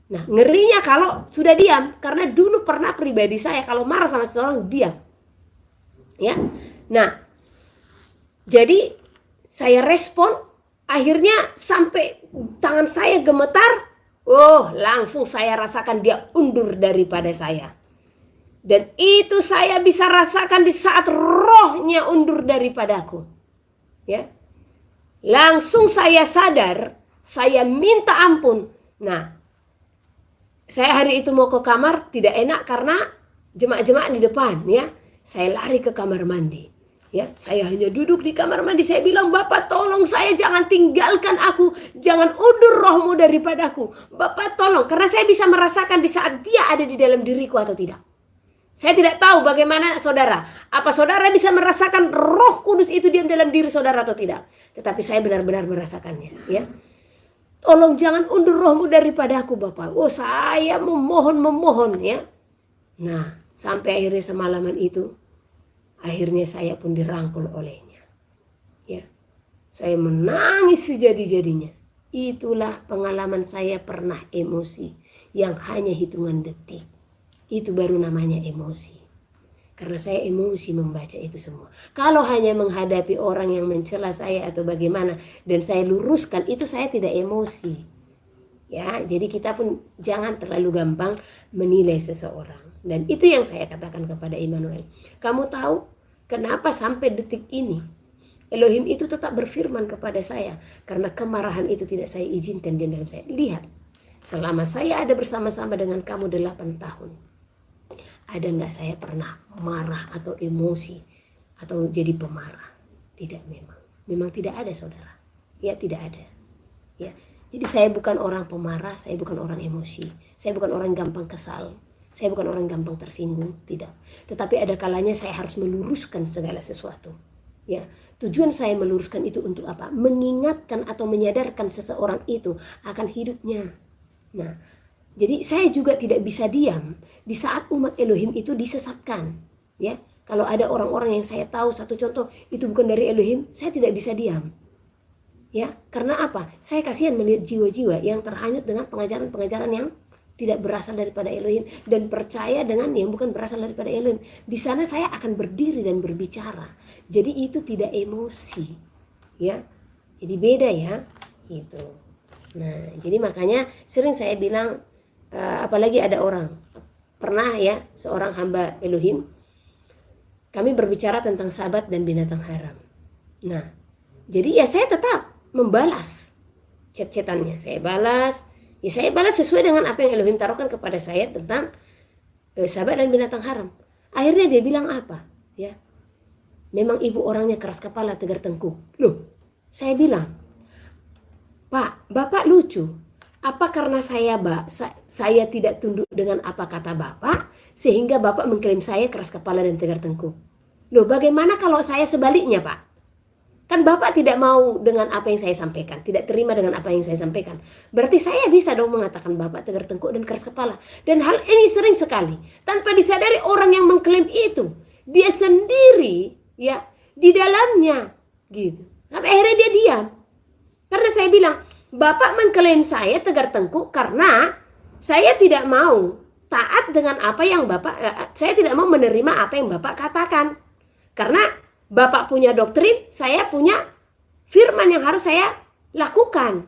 Nah, ngerinya kalau sudah diam, karena dulu pernah pribadi saya kalau marah sama seseorang diam, ya. Nah, jadi saya respon, akhirnya sampai tangan saya gemetar. Oh, langsung saya rasakan dia undur daripada saya. Dan itu saya bisa rasakan di saat rohnya undur daripadaku. Ya. Langsung saya sadar, saya minta ampun. Nah, saya hari itu mau ke kamar tidak enak karena jemaat-jemaat di depan, ya. Saya lari ke kamar mandi. Ya, saya hanya duduk di kamar mandi. Saya bilang, Bapak tolong saya, jangan tinggalkan aku, jangan undur rohmu daripadaku. Bapak tolong, karena saya bisa merasakan di saat dia ada di dalam diriku atau tidak. Saya tidak tahu bagaimana saudara. Apa saudara bisa merasakan Roh Kudus itu diam dalam diri saudara atau tidak? Tetapi saya benar-benar merasakannya, ya. Tolong jangan undur rohmu daripadaku, Bapak. Oh, saya memohon ya. Nah, sampai akhirnya semalaman itu, akhirnya saya pun dirangkul olehnya. Ya. Saya menangis sejadi-jadinya. Itulah pengalaman saya pernah emosi yang hanya hitungan detik. Itu baru namanya emosi. Karena saya emosi membaca itu semua. Kalau hanya menghadapi orang yang mencela saya atau bagaimana dan saya luruskan, itu saya tidak emosi. Ya, jadi kita pun jangan terlalu gampang menilai seseorang. Dan itu yang saya katakan kepada Immanuel. Kamu tahu kenapa sampai detik ini Elohim itu tetap berfirman kepada saya? Karena kemarahan itu tidak saya izinkan di dalam saya. Lihat, selama saya ada bersama-sama dengan kamu 8 tahun, ada nggak saya pernah marah atau emosi atau jadi pemarah? Tidak, memang tidak ada, saudara. Ya, tidak ada. Ya, jadi saya bukan orang pemarah, saya bukan orang emosi, saya bukan orang gampang kesal, saya bukan orang gampang tersinggung, tidak. Tetapi ada kalanya saya harus meluruskan segala sesuatu. Ya, tujuan saya meluruskan itu untuk apa? Mengingatkan atau menyadarkan seseorang itu akan hidupnya. Nah, jadi saya juga tidak bisa diam di saat umat Elohim itu disesatkan. Ya, kalau ada orang-orang yang saya tahu, satu contoh itu bukan dari Elohim, saya tidak bisa diam. Ya, karena apa? Saya kasihan melihat jiwa-jiwa yang terhanyut dengan pengajaran-pengajaran yang tidak berasal daripada Elohim dan percaya dengan yang bukan berasal daripada Elohim. Di sana saya akan berdiri dan berbicara. Jadi itu tidak emosi. Ya. Jadi beda ya. Itu. Nah, jadi makanya sering saya bilang apalagi ada orang pernah ya seorang hamba Elohim kami berbicara tentang sahabat dan binatang haram. Nah, jadi ya saya tetap membalas chat-chatannya. Saya balas sesuai dengan apa yang Elohim taruhkan kepada saya tentang sahabat dan binatang haram. Akhirnya dia bilang apa? Ya, memang ibu orangnya keras kepala, tegar tengkuk. Loh, saya bilang, Pak, Bapak lucu. Apa karena saya tidak tunduk dengan apa kata Bapak sehingga Bapak mengklaim saya keras kepala dan tegar tengkuk? Loh, bagaimana kalau saya sebaliknya, Pak? Kan Bapak tidak mau dengan apa yang saya sampaikan, tidak terima dengan apa yang saya sampaikan. Berarti saya bisa dong mengatakan Bapak tegar tengkuk dan keras kepala. Dan hal ini sering sekali tanpa disadari orang yang mengklaim itu, dia sendiri ya di dalamnya gitu. Sampai akhirnya dia diam. Karena saya bilang, Bapak mengklaim saya tegar tengkuk karena saya tidak mau taat dengan apa yang Bapak saya tidak mau menerima apa yang Bapak katakan. Karena Bapak punya doktrin, saya punya firman yang harus saya lakukan.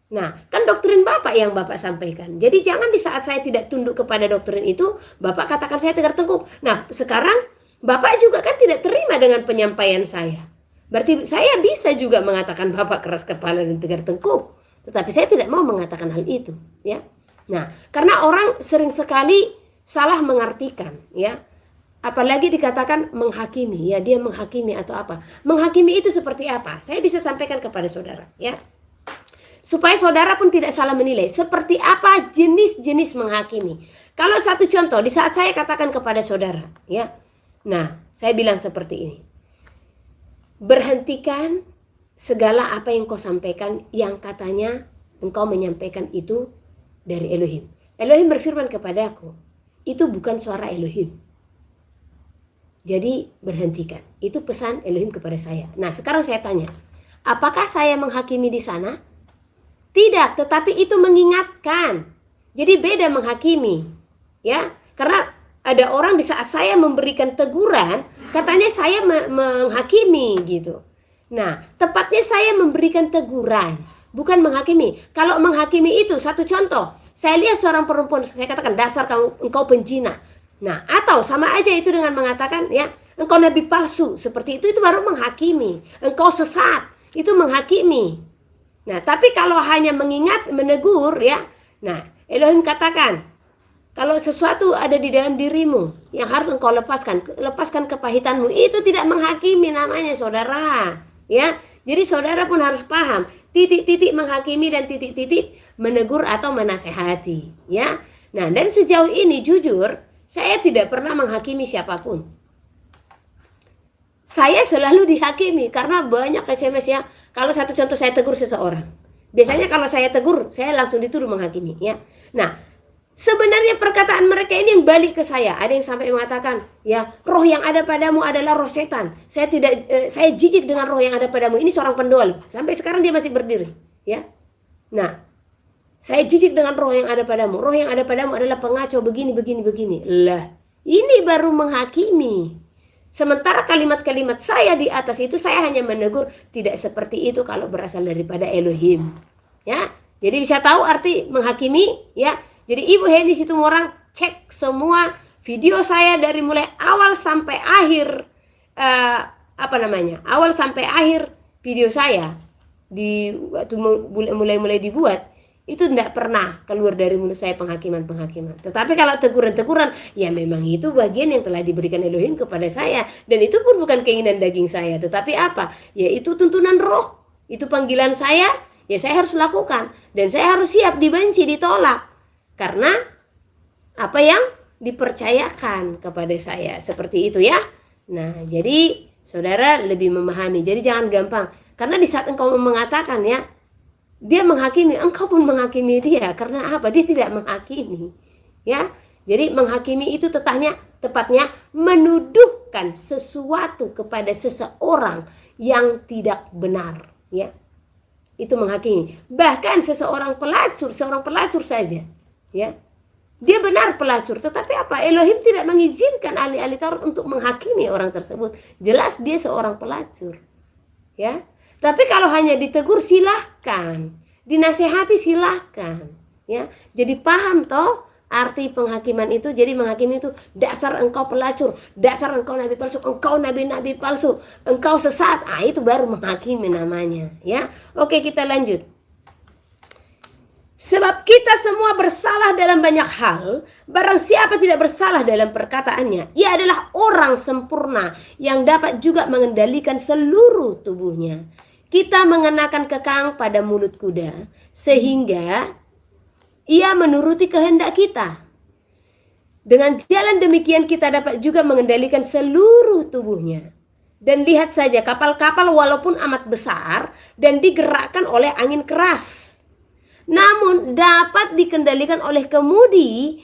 Nah, kan doktrin Bapak yang Bapak sampaikan. Jadi jangan di saat saya tidak tunduk kepada doktrin itu, Bapak katakan saya tegar tengkuk. Nah, sekarang Bapak juga kan tidak terima dengan penyampaian saya. Berarti saya bisa juga mengatakan Bapak keras kepala dan tegar tengkuk. Tetapi saya tidak mau mengatakan hal itu. Ya. Nah, karena orang sering sekali salah mengartikan. Ya. Apalagi dikatakan menghakimi, ya dia menghakimi atau apa. Menghakimi itu seperti apa? Saya bisa sampaikan kepada saudara, ya. Supaya saudara pun tidak salah menilai. Seperti apa jenis-jenis menghakimi. Kalau satu contoh, di saat saya katakan kepada saudara, ya. Nah, saya bilang seperti ini. Berhentikan segala apa yang kau sampaikan yang katanya engkau menyampaikan itu dari Elohim. Elohim berfirman kepadaku, itu bukan suara Elohim. Jadi berhentikan. Itu pesan Elohim kepada saya. Nah, sekarang saya tanya, apakah saya menghakimi di sana? Tidak, tetapi itu mengingatkan. Jadi beda menghakimi. Ya, karena ada orang di saat saya memberikan teguran, katanya saya menghakimi gitu. Nah, tepatnya saya memberikan teguran, bukan menghakimi. Kalau menghakimi itu, satu contoh, saya lihat seorang perempuan, saya katakan dasar engkau penjina. Nah, atau sama aja itu dengan mengatakan ya, engkau nabi palsu, seperti itu baru menghakimi. Engkau sesat, itu menghakimi. Nah, tapi kalau hanya mengingat, menegur ya. Nah, Elohim katakan, kalau sesuatu ada di dalam dirimu yang harus engkau lepaskan kepahitanmu, itu tidak menghakimi namanya, saudara. Ya. Jadi saudara pun harus paham, titik-titik menghakimi dan titik-titik menegur atau menasehati, ya. Nah, dan sejauh ini jujur saya tidak pernah menghakimi siapapun. Saya selalu dihakimi karena banyak SMS ya. Kalau satu contoh saya tegur seseorang. Biasanya kalau saya tegur, saya langsung dituduh menghakimi ya. Nah, sebenarnya perkataan mereka ini yang balik ke saya. Ada yang sampai mengatakan, ya, roh yang ada padamu adalah roh setan. Saya jijik dengan roh yang ada padamu. Ini seorang pendoa loh. Sampai sekarang dia masih berdiri, ya. Nah, saya jijik dengan roh yang ada padamu. Roh yang ada padamu adalah pengacau begini. Lah, ini baru menghakimi. Sementara kalimat-kalimat saya di atas itu saya hanya menegur, tidak seperti itu kalau berasal daripada Elohim. Ya, Jadi bisa tahu arti menghakimi ya. Jadi Ibu Heni Situmorang cek semua video saya dari mulai awal sampai akhir awal sampai akhir video saya di waktu mulai dibuat itu tidak pernah keluar dari mulut saya penghakiman. Tetapi kalau teguran-teguran, ya memang itu bagian yang telah diberikan Elohim kepada saya. Dan itu pun bukan keinginan daging saya. Tetapi apa? Ya itu tuntunan roh. Itu panggilan saya, ya saya harus lakukan. Dan saya harus siap dibenci, ditolak. Karena apa yang dipercayakan kepada saya. Seperti itu ya. Nah, jadi saudara lebih memahami. Jadi jangan gampang. Karena di saat engkau mengatakan ya, dia menghakimi, engkau pun menghakimi dia. Karena apa? Dia tidak menghakimi. Ya. Jadi menghakimi itu tepatnya menuduhkan sesuatu kepada seseorang yang tidak benar, ya. Itu menghakimi. Bahkan seorang pelacur saja, ya. Dia benar pelacur, tetapi apa? Elohim tidak mengizinkan ahli-ahli Taurat untuk menghakimi orang tersebut. Jelas dia seorang pelacur. Ya. Tapi kalau hanya ditegur silahkan, dinasehati silahkan, ya. Jadi paham toh arti penghakiman itu. Jadi menghakimi itu dasar engkau pelacur, dasar engkau nabi palsu, engkau nabi palsu, engkau sesat. Itu baru menghakimi namanya, ya. Oke, kita lanjut. Sebab kita semua bersalah dalam banyak hal, barang siapa tidak bersalah dalam perkataannya, ia adalah orang sempurna yang dapat juga mengendalikan seluruh tubuhnya. Kita mengenakan kekang pada mulut kuda, sehingga ia menuruti kehendak kita. Dengan jalan demikian kita dapat juga mengendalikan seluruh tubuhnya. Dan lihat saja kapal-kapal walaupun amat besar dan digerakkan oleh angin keras, namun dapat dikendalikan oleh kemudi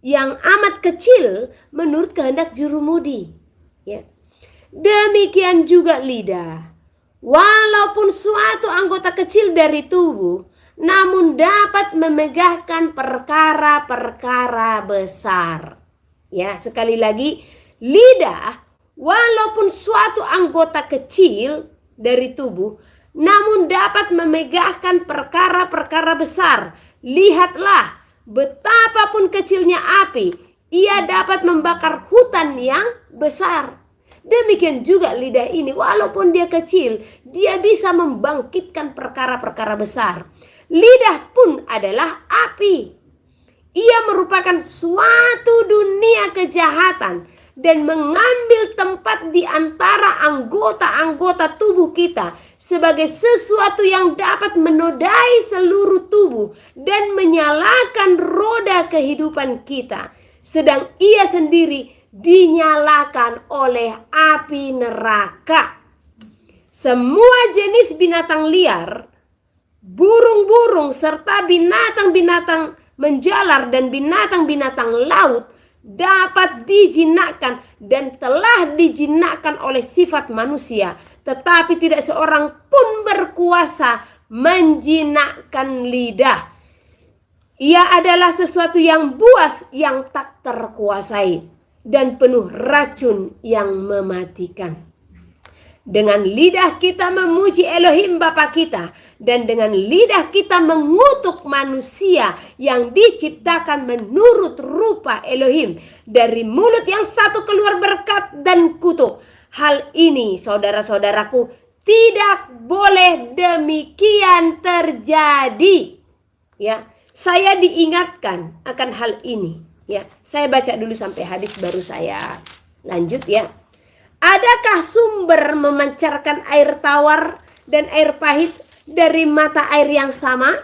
yang amat kecil menurut kehendak jurumudi. Ya. Demikian juga lidah, walaupun suatu anggota kecil dari tubuh, namun dapat memegahkan perkara-perkara besar. Ya, sekali lagi, lidah walaupun suatu anggota kecil dari tubuh, namun dapat memegahkan perkara-perkara besar. Lihatlah, betapapun kecilnya api, ia dapat membakar hutan yang besar. Demikian juga lidah ini, walaupun dia kecil, dia bisa membangkitkan perkara-perkara besar. Lidah pun adalah api. Ia merupakan suatu dunia kejahatan dan mengambil tempat di antara anggota-anggota tubuh kita sebagai sesuatu yang dapat menodai seluruh tubuh dan menyalakan roda kehidupan kita. Sedang ia sendiri dinyalakan oleh api neraka. Semua jenis binatang liar, burung-burung serta binatang-binatang menjalar dan binatang-binatang laut dapat dijinakkan dan telah dijinakkan oleh sifat manusia, tetapi tidak seorang pun berkuasa menjinakkan lidah. Ia adalah sesuatu yang buas yang tak terkuasai dan penuh racun yang mematikan. Dengan lidah kita memuji Elohim Bapa kita, dan dengan lidah kita mengutuk manusia yang diciptakan menurut rupa Elohim. Dari mulut yang satu keluar berkat dan kutuk. Hal ini, saudara-saudaraku, tidak boleh demikian terjadi. Ya, saya diingatkan akan hal ini. Ya, saya baca dulu sampai hadis baru saya lanjut ya. Adakah sumber memancarkan air tawar dan air pahit dari mata air yang sama?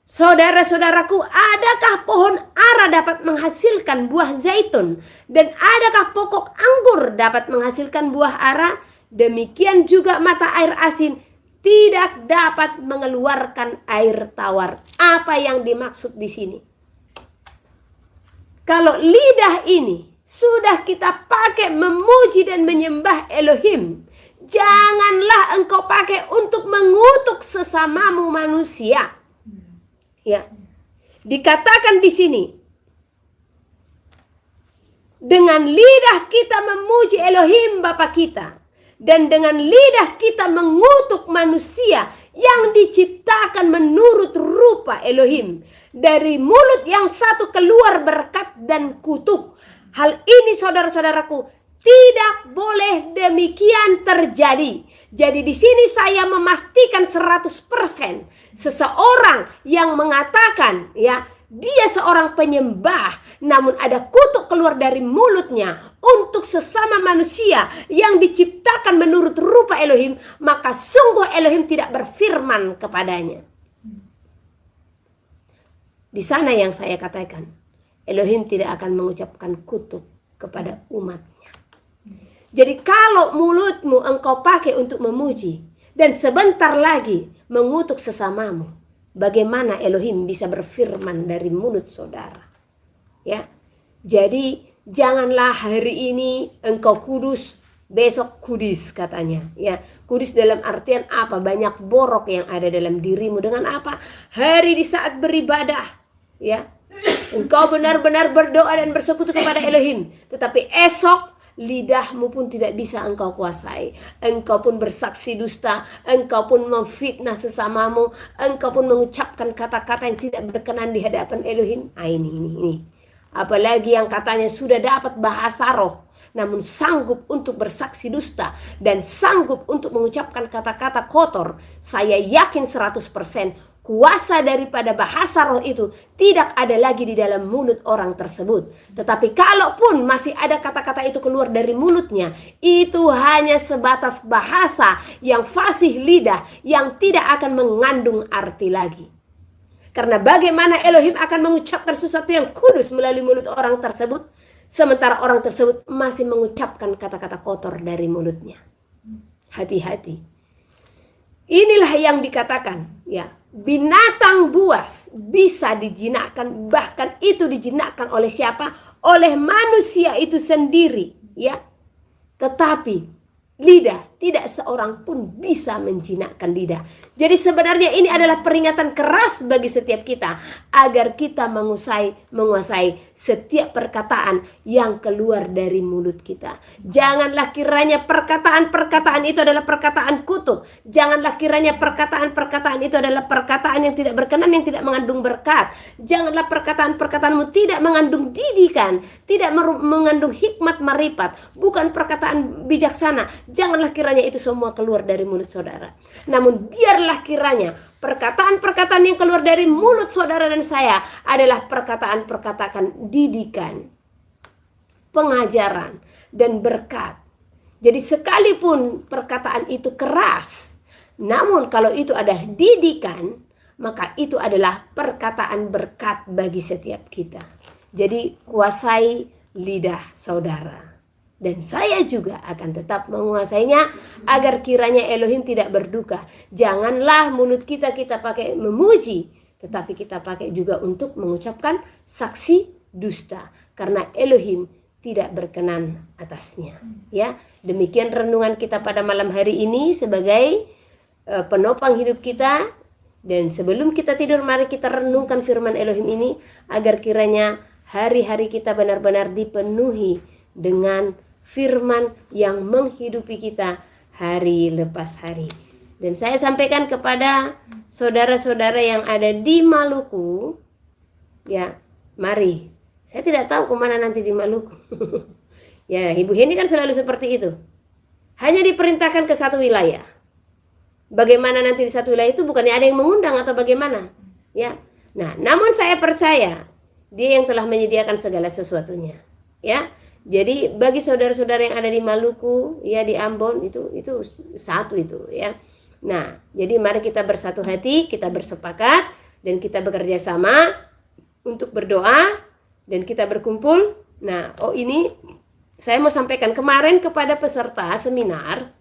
Saudara-saudaraku, adakah pohon ara dapat menghasilkan buah zaitun? Dan adakah pokok anggur dapat menghasilkan buah ara? Demikian juga mata air asin tidak dapat mengeluarkan air tawar. Apa yang dimaksud di sini? Kalau lidah ini sudah kita pakai memuji dan menyembah Elohim, janganlah engkau pakai untuk mengutuk sesamamu manusia. Ya. Dikatakan di sini, dengan lidah kita memuji Elohim Bapa kita, dan dengan lidah kita mengutuk manusia yang diciptakan menurut rupa Elohim. Dari mulut yang satu keluar berkat dan kutuk. Hal ini saudara-saudaraku tidak boleh demikian terjadi. Jadi di sini saya memastikan 100% seseorang yang mengatakan ya dia seorang penyembah, namun ada kutuk keluar dari mulutnya untuk sesama manusia yang diciptakan menurut rupa Elohim, maka sungguh Elohim tidak berfirman kepadanya. Di sana yang saya katakan, Elohim tidak akan mengucapkan kutuk kepada umatnya. Jadi kalau mulutmu engkau pakai untuk memuji dan sebentar lagi mengutuk sesamamu, bagaimana Elohim bisa berfirman dari mulut saudara? Ya. Jadi janganlah hari ini engkau kudus, besok kudis katanya. Ya, kudis dalam artian apa? Banyak borok yang ada dalam dirimu dengan apa? Hari di saat beribadah, ya. Engkau benar-benar berdoa dan bersekutu kepada Elohim, tetapi esok lidahmu pun tidak bisa engkau kuasai. Engkau pun bersaksi dusta, engkau pun memfitnah sesamamu, engkau pun mengucapkan kata-kata yang tidak berkenan di hadapan Elohim. Ini. Apalagi yang katanya sudah dapat bahasa roh, namun sanggup untuk bersaksi dusta dan sanggup untuk mengucapkan kata-kata kotor. Saya yakin 100% kuasa daripada bahasa roh itu tidak ada lagi di dalam mulut orang tersebut. Tetapi kalaupun masih ada kata-kata itu keluar dari mulutnya, itu hanya sebatas bahasa yang fasih lidah yang tidak akan mengandung arti lagi. Karena bagaimana Elohim akan mengucapkan sesuatu yang kudus melalui mulut orang tersebut, sementara orang tersebut masih mengucapkan kata-kata kotor dari mulutnya. Hati-hati. Inilah yang dikatakan, ya. Binatang buas bisa dijinakkan, bahkan itu dijinakkan oleh siapa? Oleh manusia itu sendiri, ya. Tetapi lidah tidak seorang pun bisa menjinakkan lidah. Jadi sebenarnya ini adalah peringatan keras bagi setiap kita agar kita menguasai setiap perkataan yang keluar dari mulut kita. Janganlah kiranya perkataan-perkataan itu adalah perkataan kutuk. Janganlah kiranya perkataan-perkataan itu adalah perkataan yang tidak berkenan, yang tidak mengandung berkat. Janganlah perkataan-perkataanmu tidak mengandung didikan, tidak mengandung hikmat marifat, bukan perkataan bijaksana. Janganlah kiranya itu semua keluar dari mulut saudara. Namun biarlah kiranya perkataan-perkataan yang keluar dari mulut saudara dan saya adalah perkataan-perkataan didikan, pengajaran, dan berkat. Jadi sekalipun perkataan itu keras, namun kalau itu adalah didikan, maka itu adalah perkataan berkat bagi setiap kita. Jadi kuasai lidah saudara. Dan saya juga akan tetap menguasainya agar kiranya Elohim tidak berduka. Janganlah mulut kita pakai memuji, tetapi kita pakai juga untuk mengucapkan saksi dusta. Karena Elohim tidak berkenan atasnya. Ya, demikian renungan kita pada malam hari ini sebagai penopang hidup kita. Dan sebelum kita tidur, mari kita renungkan firman Elohim ini agar kiranya hari-hari kita benar-benar dipenuhi dengan firman yang menghidupi kita hari lepas hari. Dan saya sampaikan kepada saudara-saudara yang ada di Maluku, ya, mari. Saya tidak tahu kemana nanti di Maluku. Ya, Ibu Heni kan selalu seperti itu. Hanya diperintahkan ke satu wilayah. Bagaimana nanti di satu wilayah itu bukannya ada yang mengundang atau bagaimana? Ya. Nah, namun saya percaya Dia yang telah menyediakan segala sesuatunya. Ya. Jadi bagi saudara-saudara yang ada di Maluku, ya di Ambon itu satu itu ya. Nah, jadi mari kita bersatu hati, kita bersepakat dan kita bekerja sama untuk berdoa dan kita berkumpul. Nah, ini saya mau sampaikan kemarin kepada peserta seminar.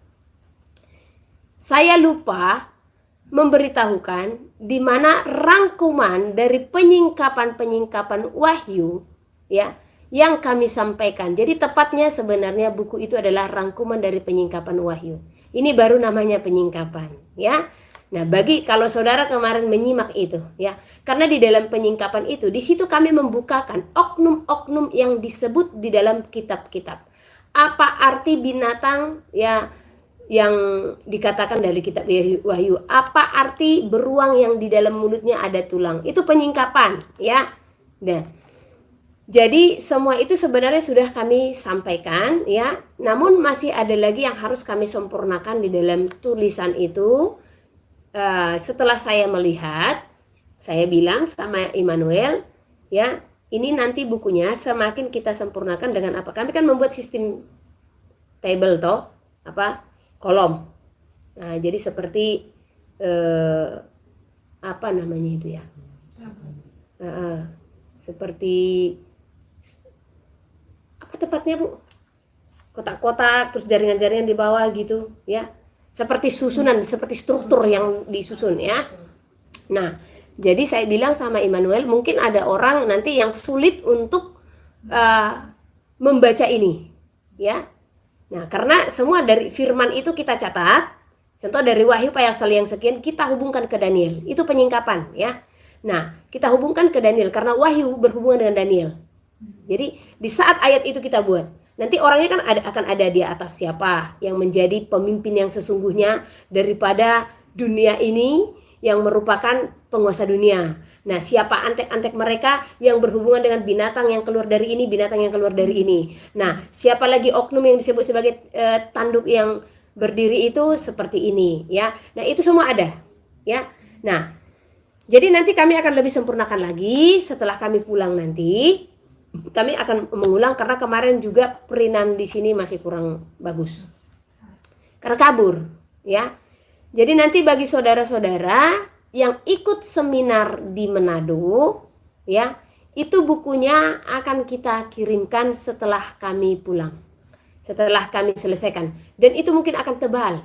Saya lupa memberitahukan di mana rangkuman dari penyingkapan wahyu ya yang kami sampaikan. Jadi tepatnya sebenarnya buku itu adalah rangkuman dari penyingkapan wahyu. Ini baru namanya penyingkapan, ya. Nah, bagi kalau saudara kemarin menyimak itu, ya. Karena di dalam penyingkapan itu, di situ kami membukakan oknum-oknum yang disebut di dalam kitab-kitab. Apa arti binatang, ya, yang dikatakan dari kitab Wahyu. Apa arti beruang yang di dalam mulutnya ada tulang? Itu penyingkapan, ya. Nah, jadi semua itu sebenarnya sudah kami sampaikan, ya. Namun masih ada lagi yang harus kami sempurnakan di dalam tulisan itu. Setelah saya melihat, saya bilang sama Immanuel, ya, ini nanti bukunya semakin kita sempurnakan dengan apa? Kami kan membuat sistem table toh, kolom. Nah, jadi seperti apa namanya itu ya? Seperti apa tepatnya, Bu? Kotak-kotak, terus jaringan-jaringan di bawah gitu, ya. Seperti susunan, seperti struktur yang disusun, ya. Nah, jadi saya bilang sama Immanuel, mungkin ada orang nanti yang sulit untuk membaca ini, ya. Nah, karena semua dari firman itu kita catat. Contoh dari Wahyu pasal yang sekian kita hubungkan ke Daniel. Itu penyingkapan, ya. Nah, kita hubungkan ke Daniel karena Wahyu berhubungan dengan Daniel. Jadi di saat ayat itu kita buat, nanti orangnya kan akan ada di atas siapa yang menjadi pemimpin yang sesungguhnya daripada dunia ini yang merupakan penguasa dunia. Nah, siapa antek-antek mereka yang berhubungan dengan binatang yang keluar dari ini, binatang yang keluar dari ini. Nah, siapa lagi oknum yang disebut sebagai tanduk yang berdiri itu seperti ini, ya. Nah, itu semua ada, ya. Nah, jadi nanti kami akan lebih sempurnakan lagi setelah kami pulang nanti. Kami akan mengulang karena kemarin juga perinan di sini masih kurang bagus. Karena kabur, ya. Jadi nanti bagi saudara-saudara yang ikut seminar di Manado, ya, itu bukunya akan kita kirimkan setelah kami pulang, setelah kami selesaikan, dan itu mungkin akan tebal.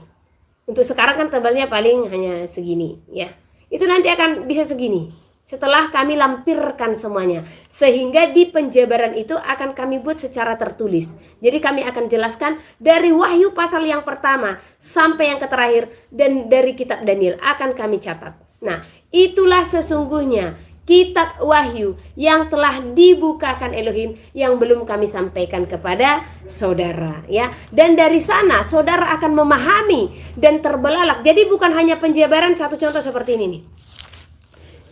Untuk sekarang kan tebalnya paling hanya segini, ya. Itu nanti akan bisa segini setelah kami lampirkan semuanya, sehingga di penjabaran itu akan kami buat secara tertulis. Jadi kami akan jelaskan dari Wahyu pasal yang pertama sampai yang terakhir, dan dari kitab Daniel akan kami catat. Nah, itulah sesungguhnya kitab Wahyu yang telah dibukakan Elohim yang belum kami sampaikan kepada saudara, ya. Dan dari sana saudara akan memahami dan terbelalak. Jadi bukan hanya penjabaran, satu contoh seperti ini nih.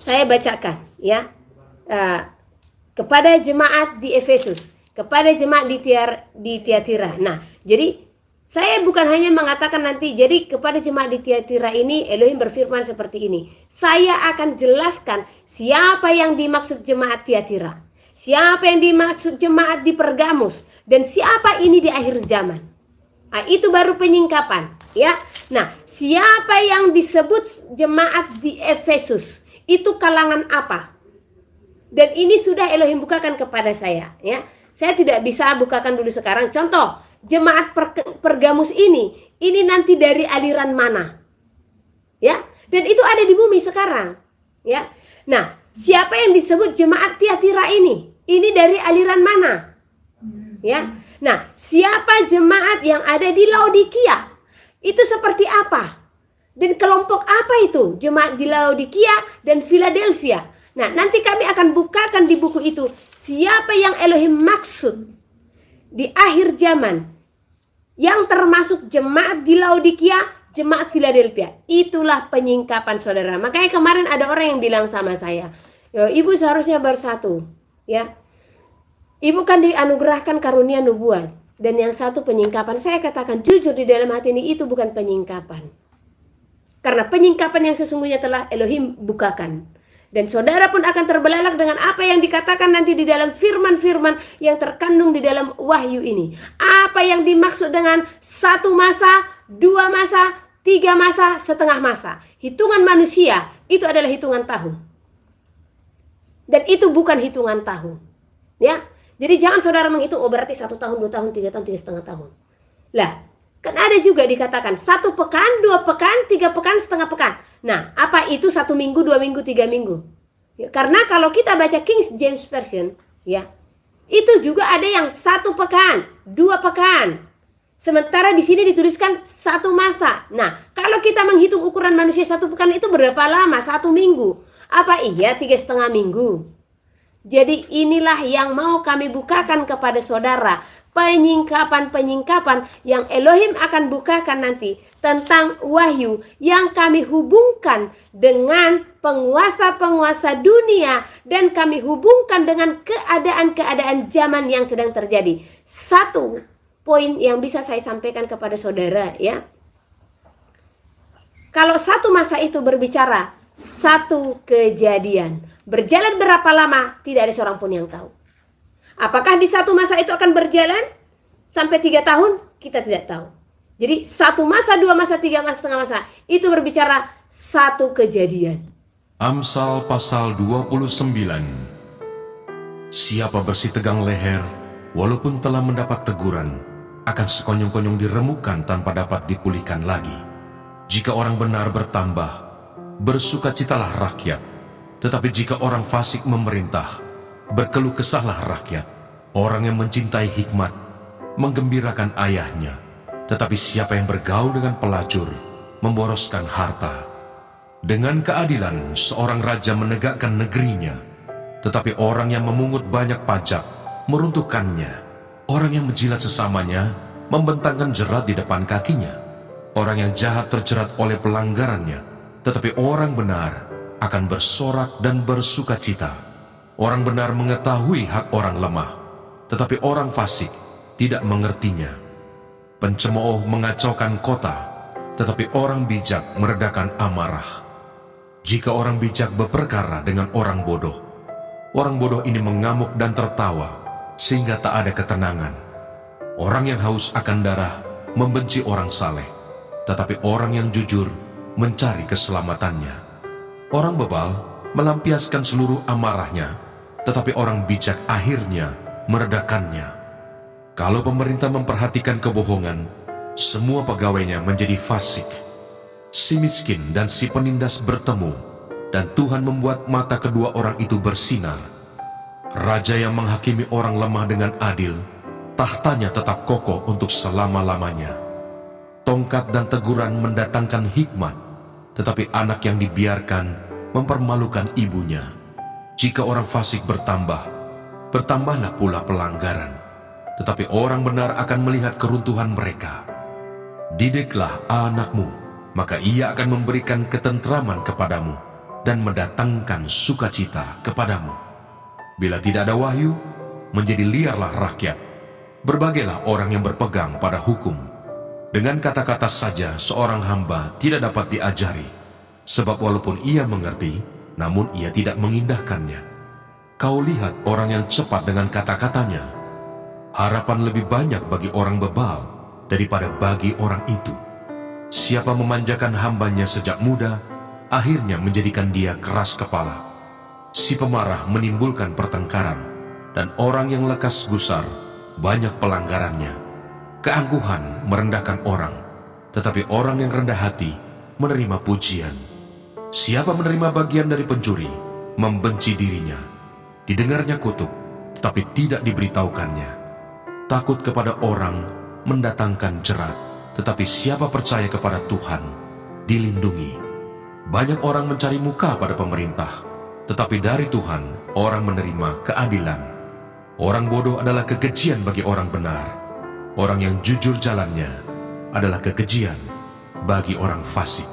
Saya bacakan, ya. Kepada jemaat di Efesus, kepada jemaat di Tiatira. Nah, jadi saya bukan hanya mengatakan nanti, jadi kepada jemaat di Tiatira ini Elohim berfirman seperti ini. Saya akan jelaskan siapa yang dimaksud jemaat Tiatira, siapa yang dimaksud jemaat di Pergamus, dan siapa ini di akhir zaman. Nah, itu baru penyingkapan, ya. Nah, siapa yang disebut jemaat di Efesus, itu kalangan apa? Dan ini sudah Elohim bukakan kepada saya, ya. Saya tidak bisa bukakan dulu sekarang. Contoh, jemaat Pergamus ini nanti dari aliran mana, ya? Dan itu ada di bumi sekarang, ya. Nah, siapa yang disebut jemaat Tiatira ini dari aliran mana, ya? Nah, siapa jemaat yang ada di Laodikia, itu seperti apa? Dan kelompok apa itu jemaat di Laodikia dan Philadelphia? Nah, nanti kami akan bukakan di buku itu siapa yang Elohim maksud di akhir zaman, yang termasuk jemaat di Laodikia, jemaat Philadelphia. Itulah penyingkapan, saudara. Makanya kemarin ada orang yang bilang sama saya, ibu seharusnya bersatu, ya. Ibu kan dianugerahkan karunia nubuat, dan yang satu penyingkapan. Saya katakan jujur di dalam hati ini, itu bukan penyingkapan. Karena penyingkapan yang sesungguhnya telah Elohim bukakan. Dan saudara pun akan terbelalak dengan apa yang dikatakan nanti di dalam firman-firman yang terkandung di dalam Wahyu ini. Apa yang dimaksud dengan 1 masa, 2 masa, 3 masa, setengah masa. Hitungan manusia itu adalah hitungan tahun. Dan itu bukan hitungan tahun, ya. Jadi jangan saudara menghitung, berarti 1 tahun, 2 tahun, 3 tahun, 3,5 tahun. Lah, kan ada juga dikatakan 1 pekan, 2 pekan, 3 pekan, setengah pekan. Nah, apa itu 1 minggu, 2 minggu, 3 minggu? Ya, karena kalau kita baca King James Version, ya, itu juga ada yang 1 pekan, 2 pekan. Sementara di sini dituliskan 1 masa. Nah, kalau kita menghitung ukuran manusia 1 pekan itu berapa lama? 1 minggu. Apa iya 3,5 minggu? Jadi inilah yang mau kami bukakan kepada saudara, penyingkapan-penyingkapan yang Elohim akan bukakan nanti tentang wahyu yang kami hubungkan dengan penguasa-penguasa dunia dan kami hubungkan dengan keadaan-keadaan zaman yang sedang terjadi. Satu poin yang bisa saya sampaikan kepada saudara, ya. Kalau satu masa itu berbicara satu kejadian, berjalan berapa lama tidak ada seorang pun yang tahu. Apakah di satu masa itu akan berjalan sampai 3 tahun? Kita tidak tahu. Jadi 1 masa, 2 masa, 3 masa, setengah masa, itu berbicara satu kejadian. Amsal pasal 29. Siapa bersih tegang leher, walaupun telah mendapat teguran, akan sekonyong-konyong diremukkan tanpa dapat dipulihkan lagi. Jika orang benar bertambah, bersukacitalah rakyat. Tetapi jika orang fasik memerintah, berkeluh kesahlah rakyat. Orang yang mencintai hikmat, menggembirakan ayahnya. Tetapi siapa yang bergaul dengan pelacur, memboroskan harta. Dengan keadilan, seorang raja menegakkan negerinya. Tetapi orang yang memungut banyak pajak, meruntuhkannya. Orang yang menjilat sesamanya, membentangkan jerat di depan kakinya. Orang yang jahat terjerat oleh pelanggarannya, tetapi orang benar akan bersorak dan bersukacita. Orang benar mengetahui hak orang lemah, tetapi orang fasik tidak mengertinya. Pencemooh mengacaukan kota, tetapi orang bijak meredakan amarah. Jika orang bijak berperkara dengan orang bodoh ini mengamuk dan tertawa, sehingga tak ada ketenangan. Orang yang haus akan darah membenci orang saleh, tetapi orang yang jujur mencari keselamatannya. Orang bebal melampiaskan seluruh amarahnya, tetapi orang bijak akhirnya meredakannya. Kalau pemerintah memperhatikan kebohongan, semua pegawainya menjadi fasik. Si miskin dan si penindas bertemu, dan Tuhan membuat mata kedua orang itu bersinar. Raja yang menghakimi orang lemah dengan adil, tahtanya tetap kokoh untuk selama-lamanya. Tongkat dan teguran mendatangkan hikmat, tetapi anak yang dibiarkan mempermalukan ibunya. Jika orang fasik bertambah, bertambahlah pula pelanggaran, tetapi orang benar akan melihat keruntuhan mereka. Didiklah anakmu, maka ia akan memberikan ketentraman kepadamu dan mendatangkan sukacita kepadamu. Bila tidak ada wahyu, menjadi liarlah rakyat. Berbagailah orang yang berpegang pada hukum. Dengan kata-kata saja seorang hamba tidak dapat diajari, sebab walaupun ia mengerti, namun ia tidak mengindahkannya. Kau lihat orang yang cepat dengan kata-katanya. Harapan lebih banyak bagi orang bebal daripada bagi orang itu. Siapa memanjakan hambanya sejak muda, akhirnya menjadikan dia keras kepala. Si pemarah menimbulkan pertengkaran, dan orang yang lekas gusar banyak pelanggarannya. Keangkuhan merendahkan orang, tetapi orang yang rendah hati menerima pujian. Siapa menerima bagian dari pencuri, membenci dirinya. Didengarnya kutuk, tetapi tidak diberitahukannya. Takut kepada orang mendatangkan jerat, tetapi siapa percaya kepada Tuhan, dilindungi. Banyak orang mencari muka pada pemerintah, tetapi dari Tuhan orang menerima keadilan. Orang bodoh adalah kekejian bagi orang benar. Orang yang jujur jalannya adalah kekejian bagi orang fasik.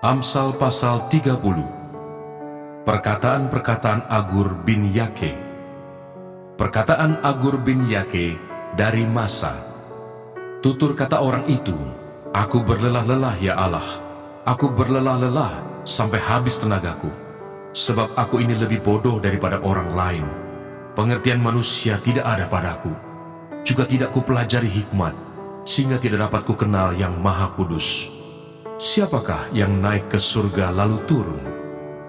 Amsal pasal 30. Perkataan-perkataan Agur bin Yake. Perkataan Agur bin Yake dari Masa. Tutur kata orang itu, aku berlelah-lelah ya Allah, aku berlelah-lelah sampai habis tenagaku, sebab aku ini lebih bodoh daripada orang lain. Pengertian manusia tidak ada padaku, juga tidak kupelajari hikmat, sehingga tidak dapat kukenal yang maha kudus. Siapakah yang naik ke surga lalu turun?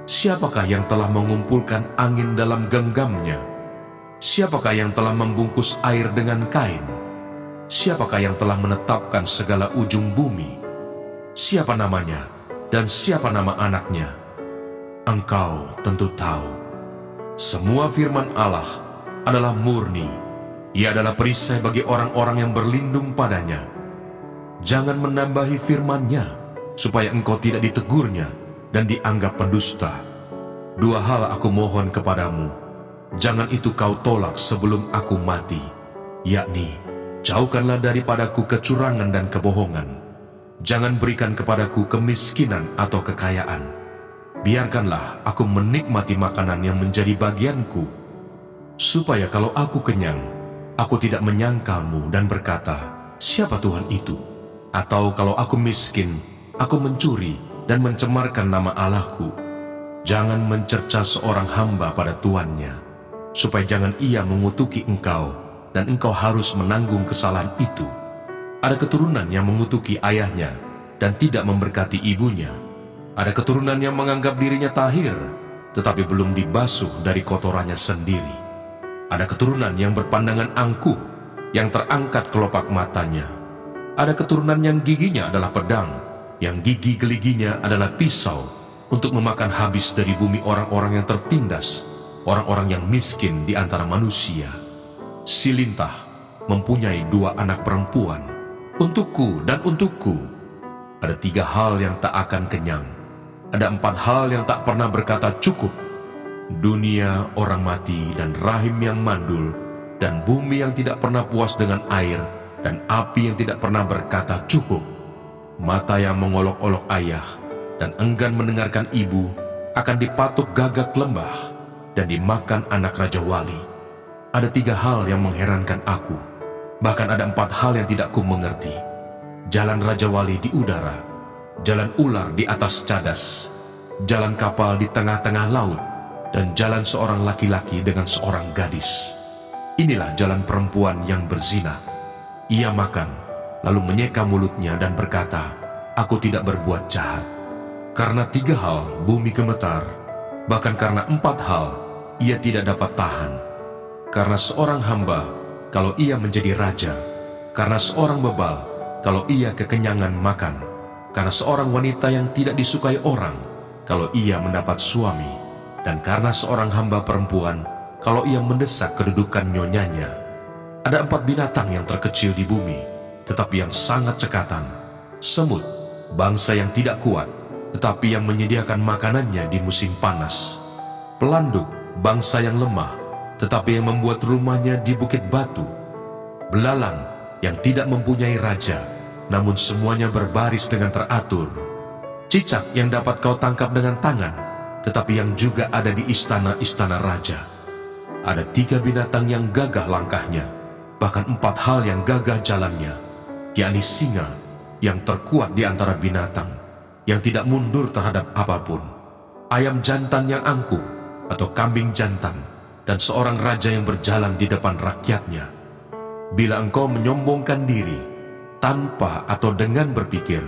Siapakah yang telah mengumpulkan angin dalam genggamnya? Siapakah yang telah membungkus air dengan kain? Siapakah yang telah menetapkan segala ujung bumi? Siapa namanya dan siapa nama anaknya? Engkau tentu tahu. Semua firman Allah adalah murni. Ia adalah perisai bagi orang-orang yang berlindung padanya. Jangan menambahi firman-Nya, supaya engkau tidak ditegurnya, dan dianggap pendusta. Dua hal aku mohon kepadamu, jangan itu kau tolak sebelum aku mati, yakni jauhkanlah daripadaku kecurangan dan kebohongan. Jangan berikan kepadaku kemiskinan atau kekayaan. Biarkanlah aku menikmati makanan yang menjadi bagianku, supaya kalau aku kenyang, aku tidak menyangkalmu dan berkata, siapa Tuhan itu? Atau kalau aku miskin, aku mencuri dan mencemarkan nama Allahku. Jangan mencerca seorang hamba pada tuannya, supaya jangan ia mengutuki engkau, dan engkau harus menanggung kesalahan itu. Ada keturunan yang mengutuki ayahnya, dan tidak memberkati ibunya. Ada keturunan yang menganggap dirinya tahir, tetapi belum dibasuh dari kotorannya sendiri. Ada keturunan yang berpandangan angkuh, yang terangkat kelopak matanya. Ada keturunan yang giginya adalah pedang, yang gigi geliginya adalah pisau, untuk memakan habis dari bumi orang-orang yang tertindas, orang-orang yang miskin di antara manusia. Si lintah mempunyai 2 anak perempuan, untukku dan untukku. Ada 3 hal yang tak akan kenyang, ada 4 hal yang tak pernah berkata cukup. Dunia orang mati dan rahim yang mandul, dan bumi yang tidak pernah puas dengan air, dan api yang tidak pernah berkata cukup. Mata yang mengolok-olok ayah dan enggan mendengarkan ibu akan dipatuk gagak lembah dan dimakan anak Raja Wali. Ada 3 hal yang mengherankan aku, bahkan ada 4 hal yang tidak ku mengerti. Jalan Raja Wali di udara, jalan ular di atas cadas, jalan kapal di tengah-tengah laut, dan jalan seorang laki-laki dengan seorang gadis. Inilah jalan perempuan yang berzina. Ia makan, lalu menyeka mulutnya dan berkata, aku tidak berbuat jahat. Karena 3 hal bumi gemetar, bahkan karena 4 hal ia tidak dapat tahan. Karena seorang hamba, kalau ia menjadi raja. Karena seorang bebal, kalau ia kekenyangan makan. Karena seorang wanita yang tidak disukai orang, kalau ia mendapat suami. Dan karena seorang hamba perempuan, kalau ia mendesak kedudukan nyonyanya. Ada 4 binatang yang terkecil di bumi, tetapi yang sangat cekatan. Semut, bangsa yang tidak kuat, tetapi yang menyediakan makanannya di musim panas. Pelanduk, bangsa yang lemah, tetapi yang membuat rumahnya di bukit batu. Belalang, yang tidak mempunyai raja, namun semuanya berbaris dengan teratur. Cicak yang dapat kau tangkap dengan tangan, tetapi yang juga ada di istana-istana raja. Ada 3 binatang yang gagah langkahnya, bahkan 4 hal yang gagah jalannya, yakni singa, yang terkuat di antara binatang, yang tidak mundur terhadap apapun, ayam jantan yang angkuh, atau kambing jantan, dan seorang raja yang berjalan di depan rakyatnya. Bila engkau menyombongkan diri, tanpa atau dengan berpikir,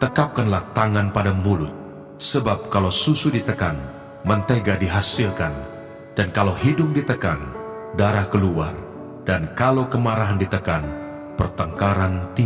tekapkanlah tangan pada mulut, sebab kalau susu ditekan, mentega dihasilkan, dan kalau hidung ditekan, darah keluar, dan kalau kemarahan ditekan, pertengkaran timbul.